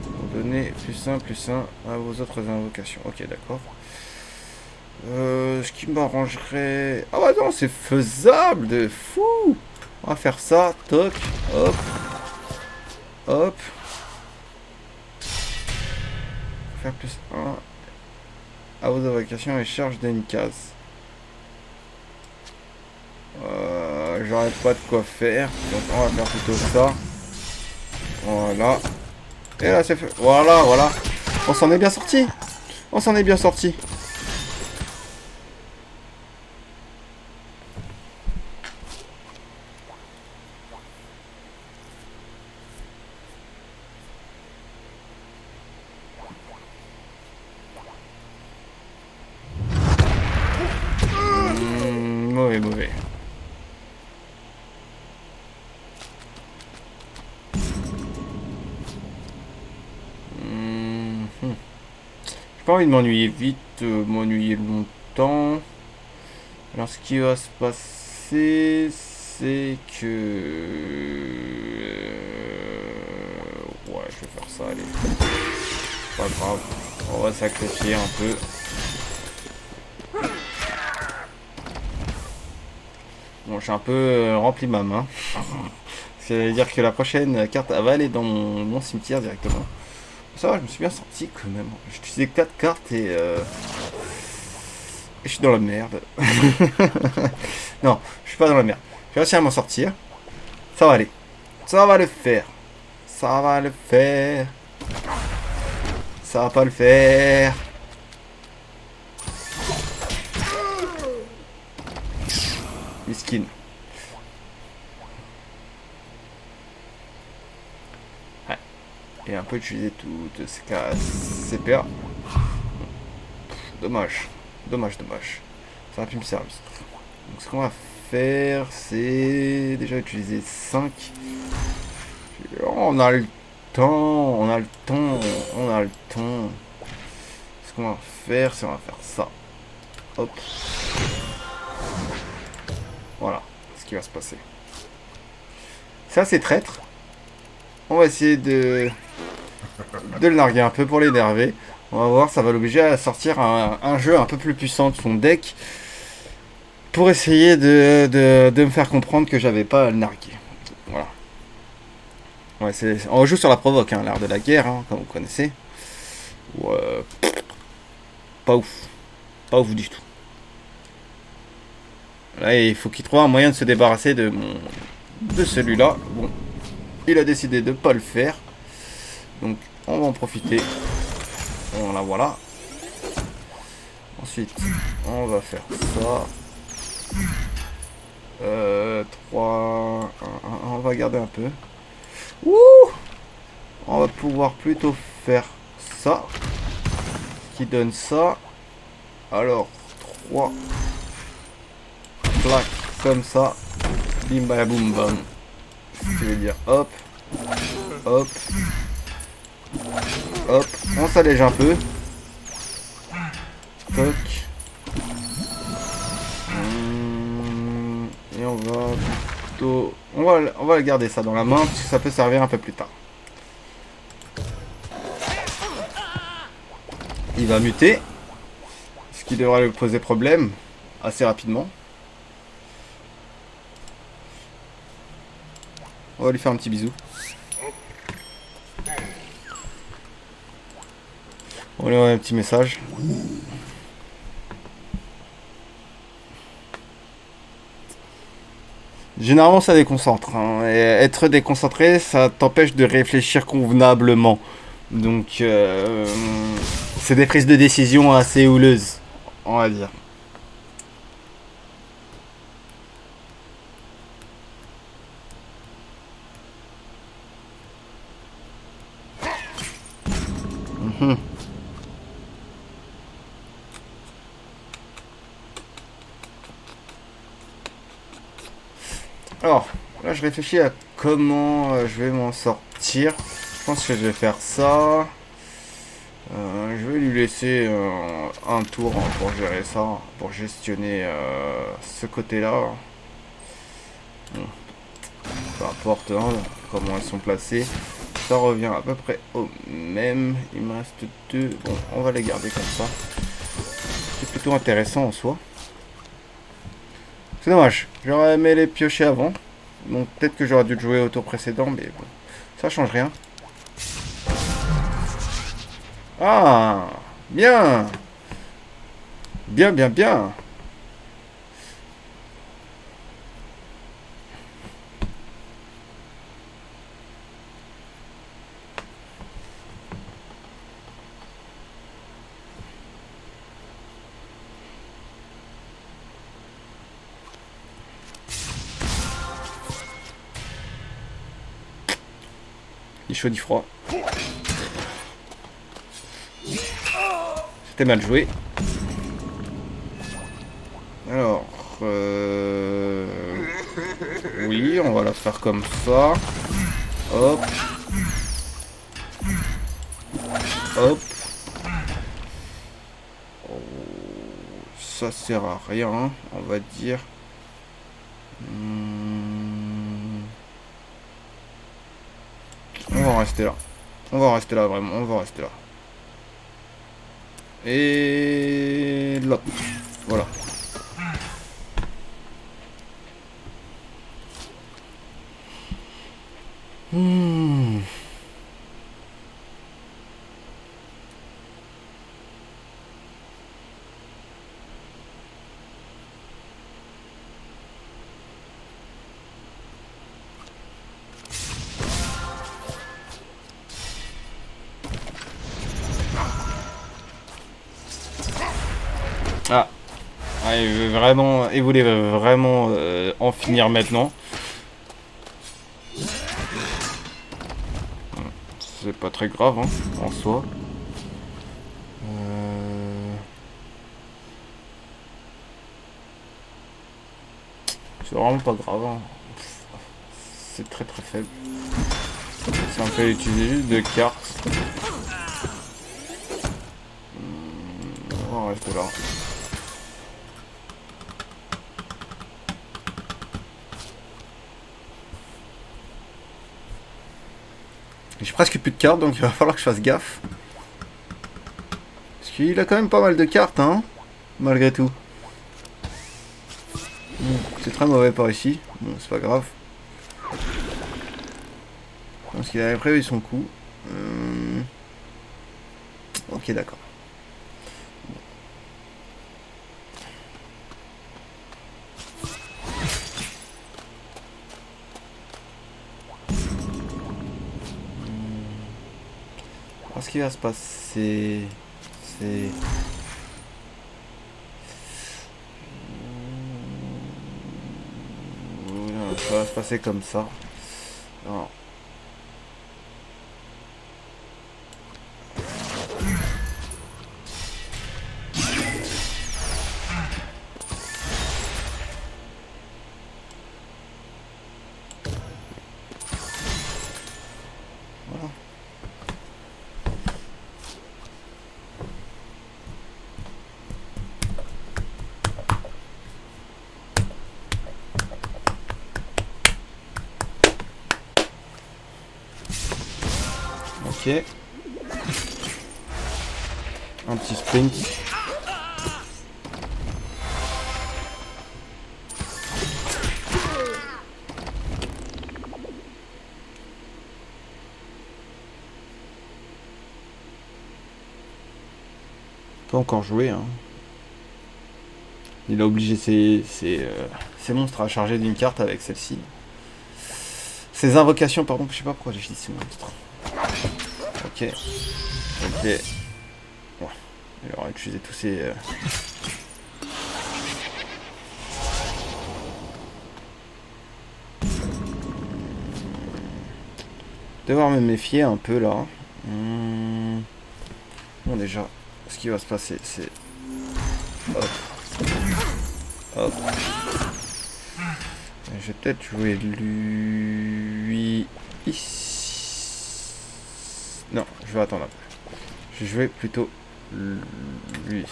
pour donner plus 1 à vos autres invocations. Ok, d'accord. Ce qui m'arrangerait... Ah bah non, c'est faisable de fou. On va faire ça, toc, hop, hop. Faire plus 1 à vos invocations et charge d'une case. J'aurais pas de quoi faire, donc on va faire plutôt ça. Voilà. Et là c'est fait. Voilà, voilà. On s'en est bien sorti. On s'en est bien sorti. Mauvais. J'ai pas envie de m'ennuyer vite, m'ennuyer longtemps. Alors ce qui va se passer, c'est que... ouais, je vais faire ça, allez. Pas grave, on va sacrifier un peu. Bon, j'ai un peu rempli ma main. Ça veut dire que la prochaine carte, elle va aller dans mon cimetière directement. Ça va, je me suis bien sorti quand même. J'ai utilisé 4 cartes et je suis dans la merde. Non, je suis pas dans la merde. J'ai réussi à m'en sortir. Ça va aller. Ça va le faire. Ça va le faire. Ça va pas le faire. Miskin. Ouais. Et un peu utiliser toutes ces CPA. Dommage. Dommage, dommage. Ça aurait pu me servir. Donc ce qu'on va faire, c'est déjà utiliser 5. On a le temps, on a le temps, on a le temps. Ce qu'on va faire, c'est on va faire ça. Hop. Voilà ce qui va se passer. Ça, c'est traître. On va essayer de le narguer un peu pour l'énerver. On va voir, ça va l'obliger à sortir un jeu un peu plus puissant de son deck pour essayer de me faire comprendre que j'avais pas à le narguer. Voilà. Ouais, on joue sur la provoque, hein, l'art de la guerre, hein, comme vous connaissez. Ouais. Pas ouf. Pas ouf du tout. Là, il faut qu'il trouve un moyen de se débarrasser de celui-là. Bon, il a décidé de pas le faire. Donc, on va en profiter. Voilà, voilà. Ensuite, on va faire ça. 3... on va garder un peu. Ouh, on va pouvoir plutôt faire ça. Qui donne ça. Alors, 3 plaques comme ça. Bim bam boum bam. Ce qui veut dire hop. Hop. Hop. On s'allège un peu. Toc. Et on va plutôt... On va garder ça dans la main parce que ça peut servir un peu plus tard. Il va muter. Ce qui devrait lui poser problème assez rapidement. On va lui faire un petit bisou. On va lui envoyer un petit message. Généralement ça déconcentre, hein. Et être déconcentré ça t'empêche de réfléchir convenablement. Donc c'est des prises de décision assez houleuses, on va dire. Alors, là je réfléchis à comment je vais m'en sortir. Je pense que je vais faire ça. Je vais lui laisser un tour hein, pour gérer ça, pour gestionner ce côté-là. Bon, peu importe hein, comment elles sont placées. Ça revient à peu près au même. Il me reste 2. Bon, on va les garder comme ça. C'est plutôt intéressant en soi. C'est dommage, j'aurais aimé les piocher avant. Donc peut-être que j'aurais dû le jouer au tour précédent, mais bon, ça change rien. Ah, bien. Bien, bien, bien. Ni chaud ni froid. C'était mal joué. Alors, oui, on va la faire comme ça. Hop. Hop. Oh, ça sert à rien, on va dire. On va en rester là. On va en rester là, vraiment. On va en rester là. Et là. Voilà. Hmm. Ah, ah, il voulait vraiment en finir maintenant. C'est pas très grave hein, en soi. C'est vraiment pas grave. Hein. C'est très très faible. Ça me fait utiliser juste deux cartes. On va rester là. J'ai presque plus de cartes donc il va falloir que je fasse gaffe. Parce qu'il a quand même pas mal de cartes hein. Malgré tout. C'est très mauvais par ici. Bon c'est pas grave. Parce qu'il avait prévu son coup. Ok d'accord. Alors, ce qui va se passer, c'est... Ça va se passer comme ça. Alors. Voilà. Ok. Un petit sprint. Pas encore joué. Hein. Il a obligé ses monstres à charger d'une carte avec celle-ci. Ses invocations, pardon, je sais pas pourquoi j'ai dit ces monstres. Ok. Ok. Ouais. Il aura utilisé tous ses... Devoir me méfier un peu là. Bon déjà, ce qui va se passer, c'est... Hop. Hop. Je vais peut-être jouer lui... Ici. Non, je vais attendre un peu. Je vais jouer plutôt lui.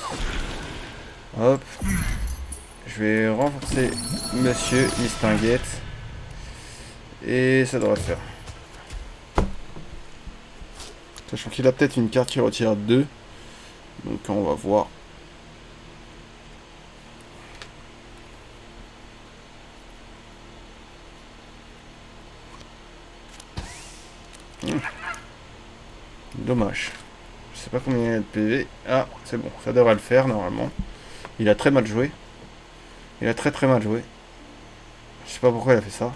Hop. Je vais renforcer Monsieur Mistinguette. Et ça devrait le faire. Sachant qu'il a peut-être une carte qui retire 2. Donc on va voir. Dommage. Je sais pas combien il y a de PV. Ah, c'est bon, ça devrait le faire normalement. Il a très mal joué. Il a très mal joué. Je sais pas pourquoi il a fait ça.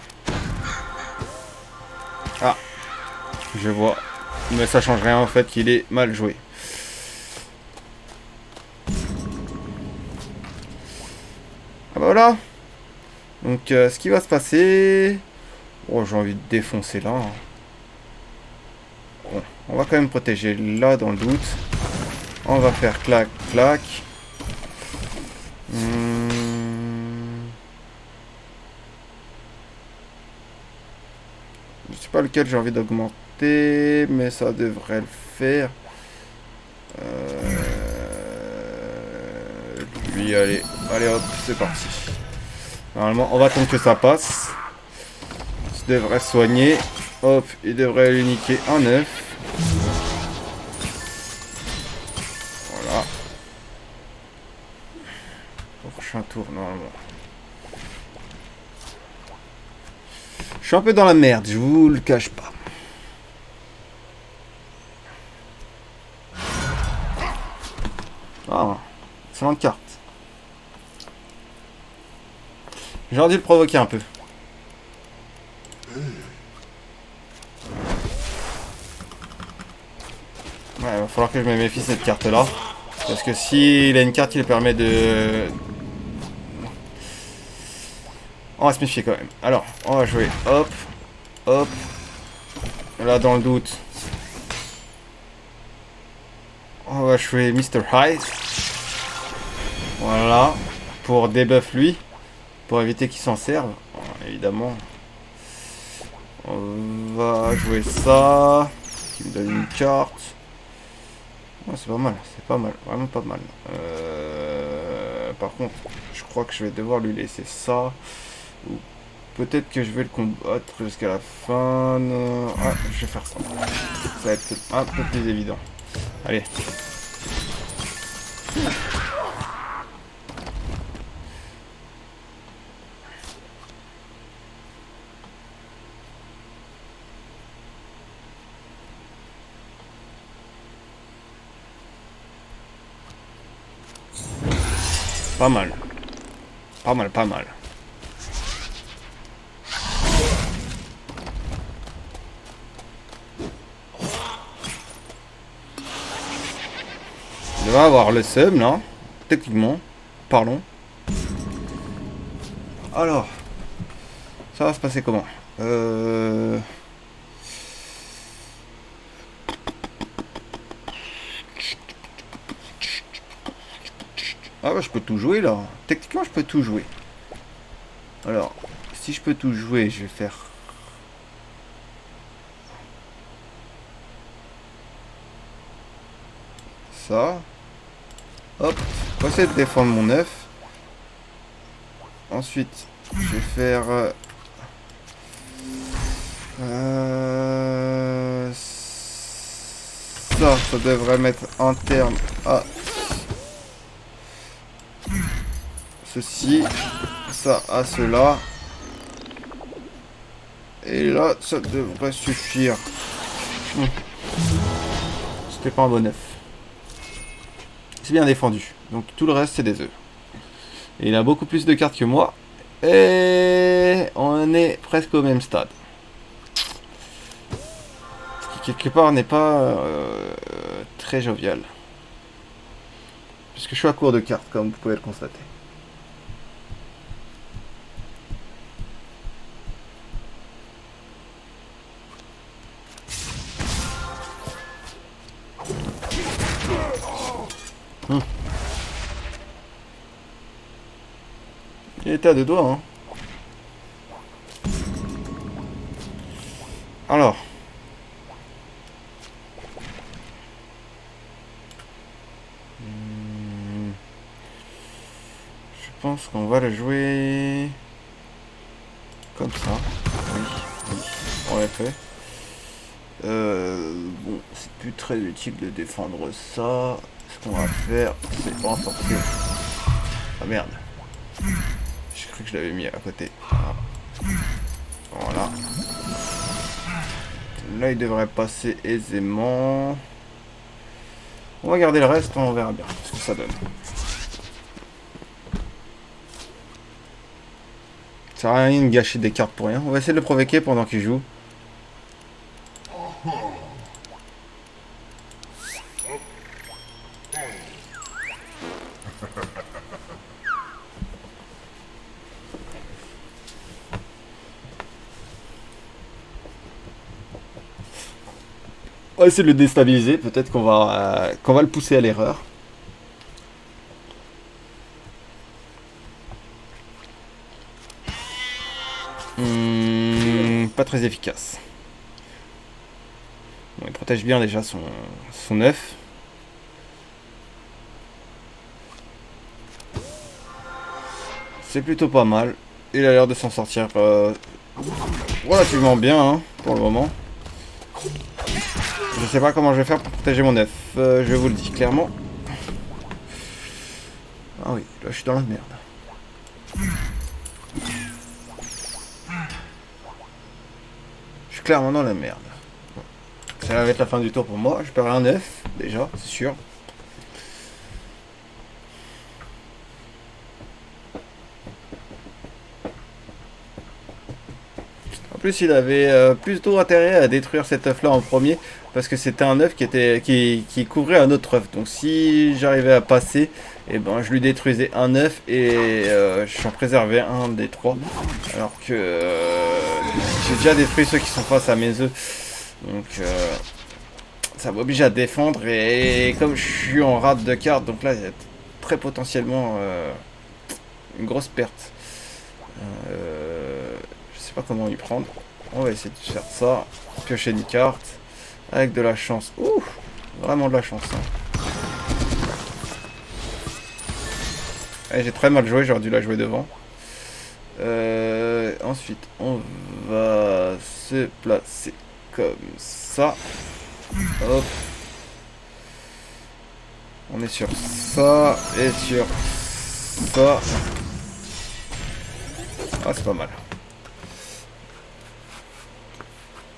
Ah, je vois. Mais ça change rien en fait qu'il est mal joué. Ah bah voilà. Donc ce qui va se passer... Oh, j'ai envie de défoncer là. Hein. Bon, on va quand même protéger là dans le doute. On va faire clac, clac. Je sais pas lequel j'ai envie d'augmenter, mais ça devrait le faire. Lui, allez, allez hop, c'est parti. Normalement, on va attendre que ça passe. Il devrait soigner. Hop, il devrait lui niquer un œuf. Voilà. Au prochain tour, normalement. Je suis un peu dans la merde, je vous le cache pas. Ah, excellente carte. J'aurais dû le provoquer un peu. Ouais, il va falloir que je me méfie de cette carte-là. Parce que s'il a une carte qui lui permet de... On va se méfier quand même. Alors, on va jouer. Hop. Hop. Là, dans le doute. On va jouer Mr. Hyde. Voilà. Pour debuff lui. Pour éviter qu'il s'en serve. Évidemment. On va jouer ça. Qui me donne une carte. Ouais, c'est pas mal. C'est pas mal. Vraiment pas mal. Par contre, je crois que je vais devoir lui laisser ça. Ou peut-être que je vais le combattre jusqu'à la fin. Ah, je vais faire ça. Ça va être un peu plus évident. Allez. Pas mal. Pas mal, pas mal. Je devrais avoir le seum là. Techniquement. Parlons. Alors. Ça va se passer comment Ah ouais, je peux tout jouer là. Techniquement, je peux tout jouer. Alors, si je peux tout jouer, je vais faire... ça. Hop. On va essayer de défendre mon œuf. Ensuite, je vais faire... ça devrait mettre un terme à ceci, ça à cela. Et là, ça devrait suffire. C'était pas un bon œuf. C'est bien défendu. Donc tout le reste, c'est des œufs. Et il a beaucoup plus de cartes que moi. Et on est presque au même stade. Ce qui, quelque part, n'est pas très jovial. Puisque je suis à court de cartes, comme vous pouvez le constater. Il était à deux doigts, hein. Alors. Je pense qu'on va le jouer... comme ça. Oui, oui, on l'a fait. Bon, c'est plus très utile de défendre ça. Ce qu'on va faire, c'est renforcer... Ah merde. J'ai cru que je l'avais mis à côté. Voilà. Là, il devrait passer aisément. On va garder le reste, on verra bien ce que ça donne. Ça sert à rien de gâcher des cartes pour rien. On va essayer de le provoquer pendant qu'il joue. On va essayer de le déstabiliser. Peut-être qu'on va le pousser à l'erreur. Pas très efficace. Bon, il protège bien déjà son œuf. C'est plutôt pas mal. Il a l'air de s'en sortir relativement bien hein, pour le moment. Je sais pas comment je vais faire pour protéger mon œuf. Je vous le dis clairement. Ah oui, là je suis dans la merde. Je suis clairement dans la merde. Bon. Ça va être la fin du tour pour moi. Je perds un œuf, déjà, c'est sûr. plus, il avait plutôt intérêt à détruire cet œuf là en premier, parce que c'était un œuf qui couvrait un autre œuf. Donc si j'arrivais à passer, et ben je lui détruisais un œuf et j'en préservais un des trois. Alors que j'ai déjà détruit ceux qui sont face à mes œufs. Donc ça m'oblige à défendre, et comme je suis en rate de cartes, donc là il y a très potentiellement une grosse perte. Je sais pas comment y prendre. On va essayer de faire ça. Piocher une carte. Avec de la chance. Ouh, vraiment de la chance. Hein. J'ai très mal joué, j'aurais dû la jouer devant. Ensuite, on va se placer comme ça. Hop. On est sur ça et sur ça. Ah, c'est pas mal.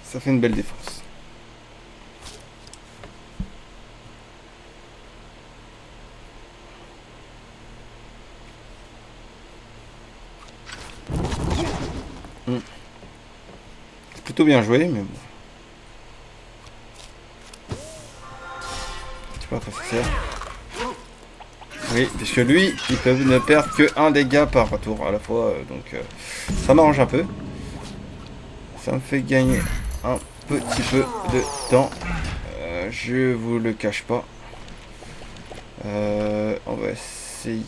Ça fait une belle défense. C'est plutôt bien joué, mais bon. Je sais pas quoi ça sert. Oui, puisque lui, il peut ne perdre que un dégât par tour à la fois, donc ça m'arrange un peu. Ça me fait gagner un petit peu de temps. Je vous le cache pas. On va essayer.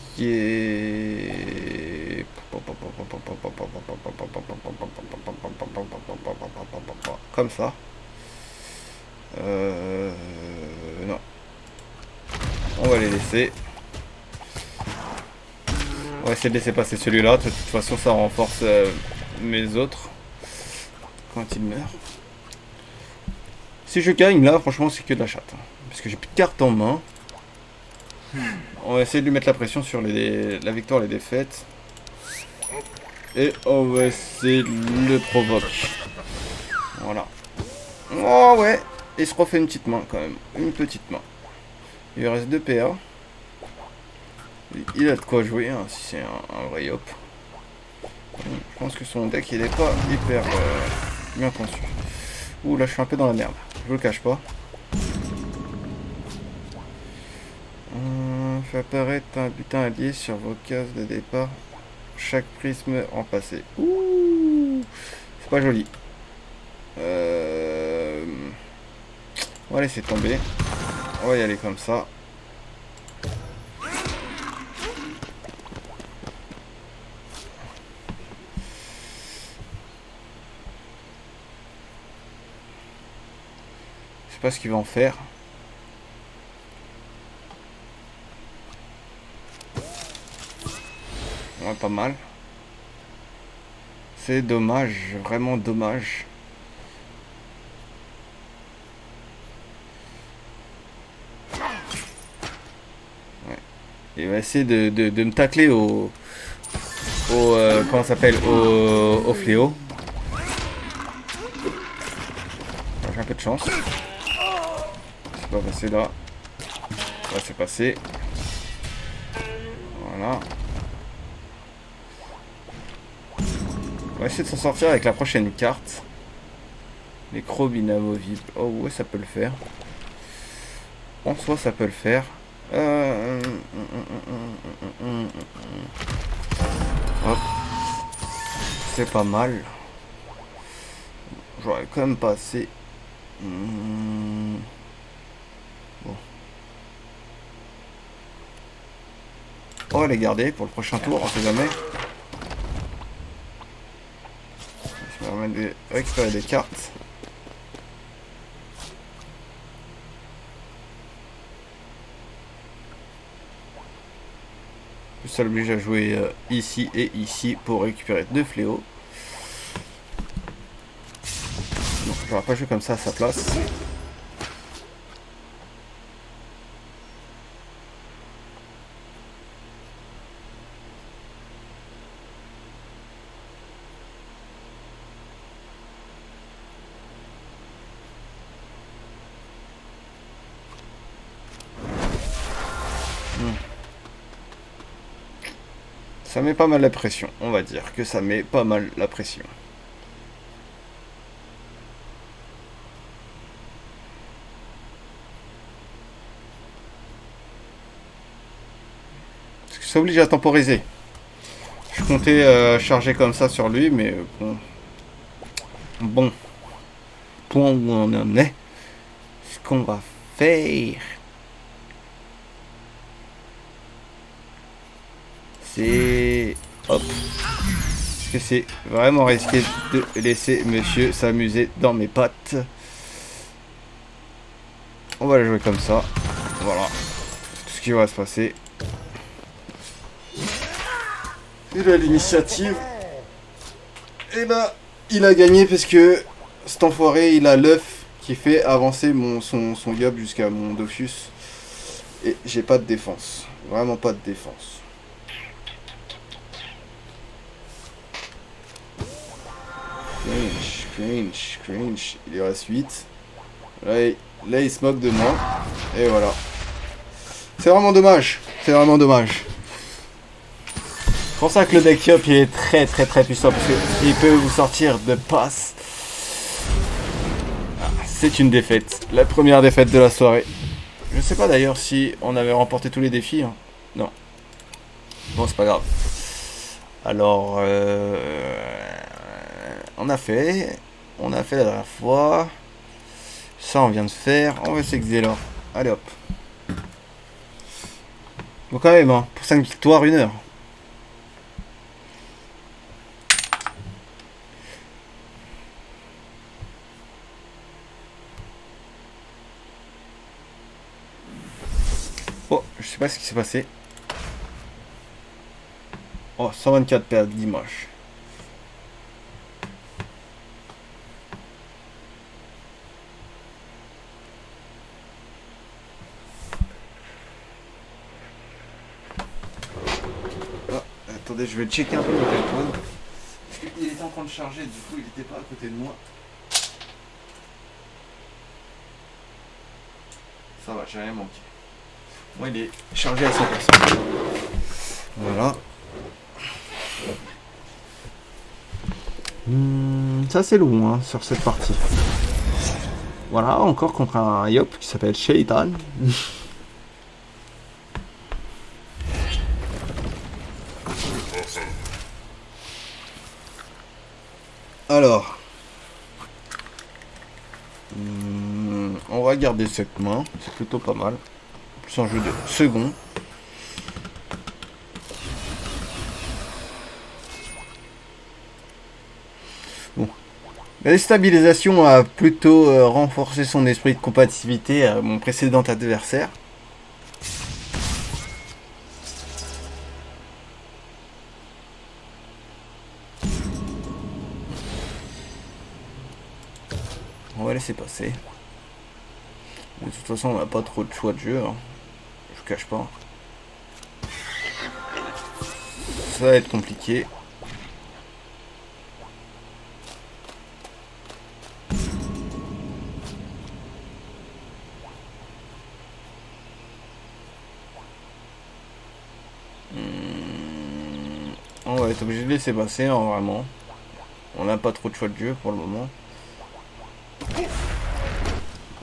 Comme ça. Non. On va les laisser. On va essayer de laisser passer celui-là. De toute façon, ça renforce mes autres quand ils meurent. Si je gagne là, franchement, c'est que de la chatte. Parce que j'ai plus de cartes en main. On va essayer de lui mettre la pression sur la victoire et les défaites. Et on va essayer de le provoquer. Voilà. Oh ouais. Il se refait une petite main quand même. Une petite main. Il lui reste 2 PA. Il a de quoi jouer hein, si c'est un vrai hop. Je pense que son deck il est pas hyper bien conçu. Ouh là je suis un peu dans la merde. Je vous le cache pas. Fait apparaître un butin allié sur vos cases de départ. Chaque prisme remplacé. Ouh, c'est pas joli. On va laisser tomber. On va y aller comme ça. Je sais pas ce qu'il va en faire. Ouais, pas mal. C'est dommage, vraiment dommage. Ouais. Il va essayer de me tacler comment ça s'appelle, au fléau. J'ai un peu de chance. C'est pas passé là. Là c'est passé. Voilà. On va essayer de s'en sortir avec la prochaine carte. Les crobes inamovibles. Oh ouais, ça peut le faire. En soi, ça peut le faire. Hop. C'est pas mal. J'aurais quand même pas assez. Bon. On va les garder pour le prochain tour, on sait jamais. Ça me permet de récupérer des cartes. Ça l'oblige à jouer ici et ici pour récupérer 2 fléaux. Non, j'aurais pas joué comme ça à sa place. Ça met pas mal la pression, on va dire que ça met pas mal la pression. c'est obligé à temporiser. Je comptais charger comme ça sur lui, mais bon. Bon. Point où on en est. Ce qu'on va faire, c'est... Hop. Parce que c'est vraiment risqué de laisser monsieur s'amuser dans mes pattes. On va la jouer comme ça. Voilà. Tout ce qui va se passer. Il a l'initiative. Et là, il a gagné parce que cet enfoiré, il a l'œuf qui fait avancer son yob jusqu'à mon Dofus. Et j'ai pas de défense. Vraiment pas de défense. Cringe. Il y reste 8. Là, il se moque de moi. Et voilà. C'est vraiment dommage. C'est pour ça que le deck Yop il est très puissant. Parce qu'il peut vous sortir de passe. C'est une défaite. La première défaite de la soirée. Je sais pas d'ailleurs si on avait remporté tous les défis. Hein. Non. Bon, c'est pas grave. Alors, on a fait la dernière fois. Ça, on vient de faire. On va s'exer là. Allez hop. Bon, quand même, hein, pour 5 victoires, 1 heure. Oh, je sais pas ce qui s'est passé. Oh, 124 pertes dimanche. Ah, attendez, je vais checker un peu mon téléphone. Parce qu'il était en train de charger, du coup il n'était pas à côté de moi. Ça va, j'ai rien manqué. Moi, il est chargé à 100%. Voilà. Ça c'est long hein, sur cette partie. Voilà, encore contre un Yop qui s'appelle Shaitan. Alors. On va garder cette main, c'est plutôt pas mal. Plus en jeu de second. Bon. La déstabilisation a plutôt renforcé son esprit de compatibilité à mon précédent adversaire. On va laisser passer. De toute façon, on n'a pas trop de choix de jeu. Hein. Je vous cache pas. Ça va être compliqué. On va être obligé de laisser passer, hein, vraiment. On n'a pas trop de choix de jeu pour le moment.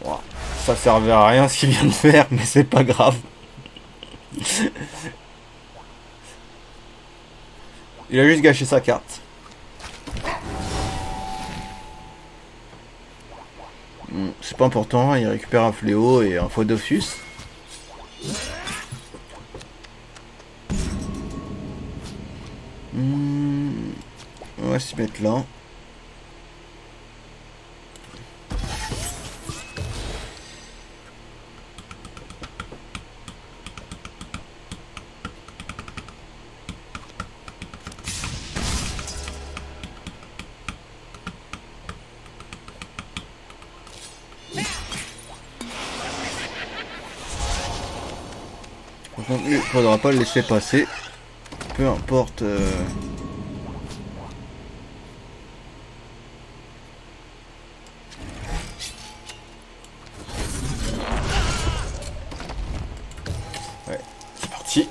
Wow. Ça servait à rien ce qu'il vient de faire, mais c'est pas grave. Il a juste gâché sa carte. C'est pas important, il récupère un fléau et un faux Dofus. On va s'y mettre là. Donc, il faudra pas le laisser passer. Peu importe. Ouais, c'est parti.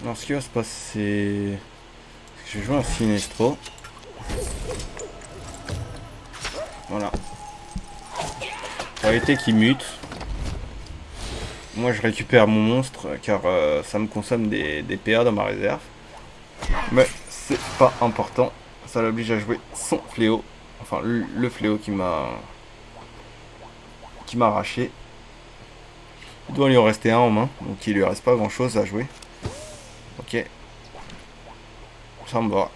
Alors ce qui va se passer... Je vais jouer un Sinestro. Voilà. Pour éviter qu'il mute. Moi je récupère mon monstre car ça me consomme des PA dans ma réserve. Mais c'est pas important. Ça l'oblige à jouer son fléau. Enfin le fléau qui m'a arraché. Il doit lui en rester un en main. Donc il lui reste pas grand chose à jouer. Ok. Ça me va.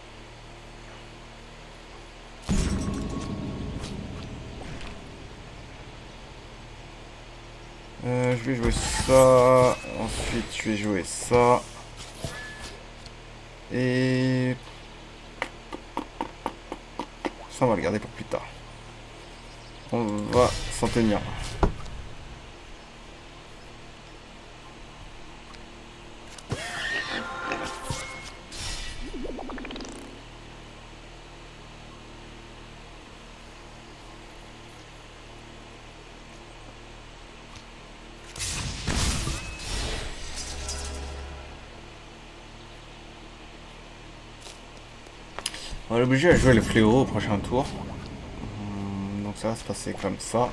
Je vais jouer ça. Ensuite, je vais jouer ça. Et... ça, on va le garder pour plus tard. On va s'en tenir. On va l'obliger à jouer le fléau au prochain tour. Donc ça va se passer comme ça.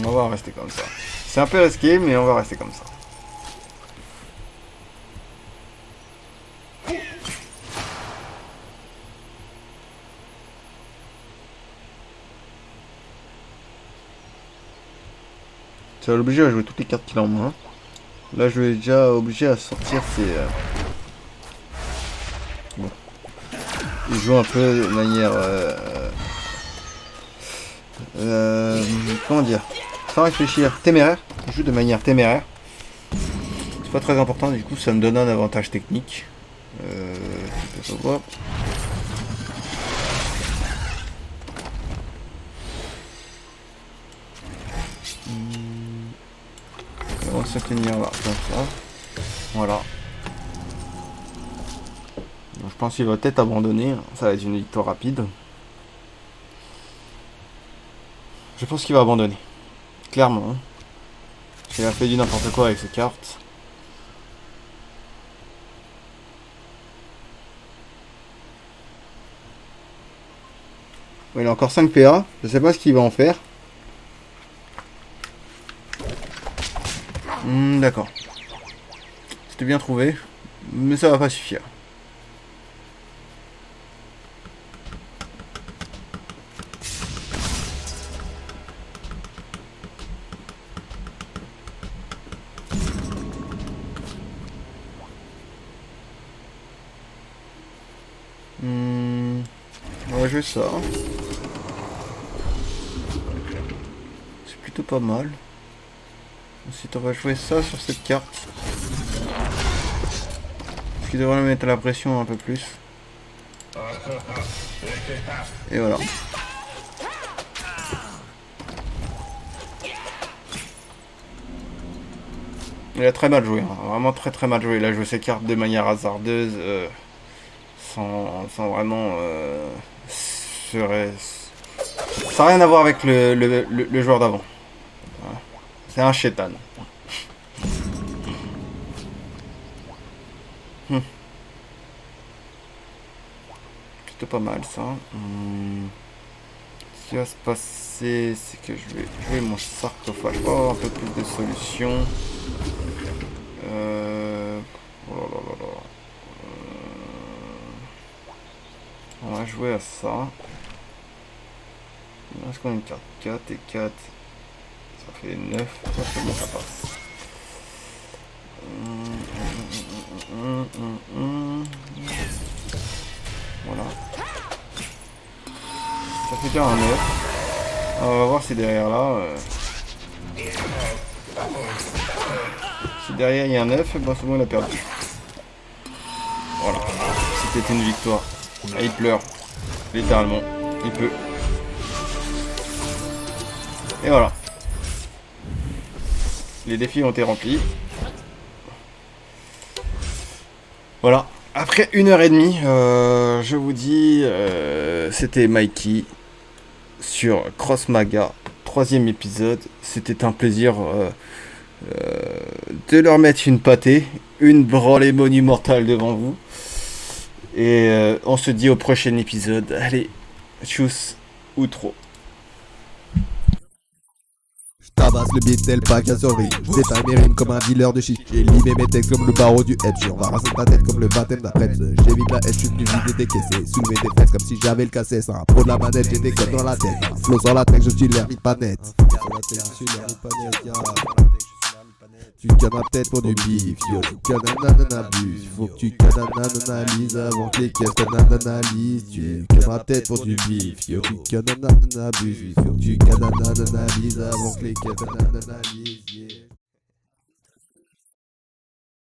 On va rester comme ça. C'est un peu risqué, mais on va rester comme ça. Ça va l'obliger à jouer toutes les cartes qu'il a en main. Là, je vais déjà obligé à sortir ses... Bon. Il joue un peu de manière... comment dire? Sans réfléchir. Téméraire. Il joue de manière téméraire. C'est pas très important, du coup, ça me donne un avantage technique. Je peux pas voir. On va se tenir là, comme ça. Voilà. Donc, je pense qu'il va peut-être abandonner. Ça va être une victoire rapide. Je pense qu'il va abandonner. Clairement. Parce qu'il a fait du n'importe quoi avec ses cartes. Il a encore 5 PA. Je sais pas ce qu'il va en faire. D'accord. C'était bien trouvé. Mais ça va pas suffire. On va jouer ça. C'est plutôt pas mal. Ensuite on va jouer ça sur cette carte. Ce qui devrait mettre la pression un peu plus. Et voilà. Il a très mal joué, hein. Vraiment très mal joué. Il a joué ses cartes de manière hasardeuse, sans vraiment... ça n'a rien à voir avec le joueur d'avant. Voilà. C'est un chétan. Plutôt pas mal ça. Ce qui va se passer, c'est que je vais jouer mon sarcophage pour avoir un peu plus de solutions. Oh là là là. On va jouer à ça. Est-ce qu'on a une carte 4 et 4? Ça fait 9. Ouais, c'est bon, ça passe. Voilà. Ça fait déjà un 9. On va voir si derrière là... si derrière il y a un 9, bon, c'est bon, il a perdu. Voilà. C'était une victoire. Ah, il pleure. Littéralement. Il pleut. Et voilà. Les défis ont été remplis. Voilà. Après 1 heure et demie, je vous dis, c'était Mikey sur Cross Maga, troisième épisode. C'était un plaisir de leur mettre une pâtée, une branlée monumentale devant vous. Et on se dit au prochain épisode. Allez, tchuss, outro. Tabasse le beat tel pas qu'à survie. J'détaille mes rimes comme un dealer de shit. J'ai limé mes textes comme le barreau du hedge. On va raser ta tête comme le baptême d'après. J'évite la haine, j'suis venu vider des caissés. Soulever des fesses comme si j'avais le cassette. Un pro de la manette, j'ai des codes dans la tête. Un flow sur la tech, je suis l'hermite pas net. Sur la tech, je suis l'hermite pas net. Tu cannes ma tête pour du bif, yo. Tu cannes un abuse. Faut que tu cannes un analyse avant que les caisses t'analysent. Tu cannes ma tête pour du bif, yo. Tu cannes un abuse. Faut que tu cannes un analyse avant que les caisses t'analysent.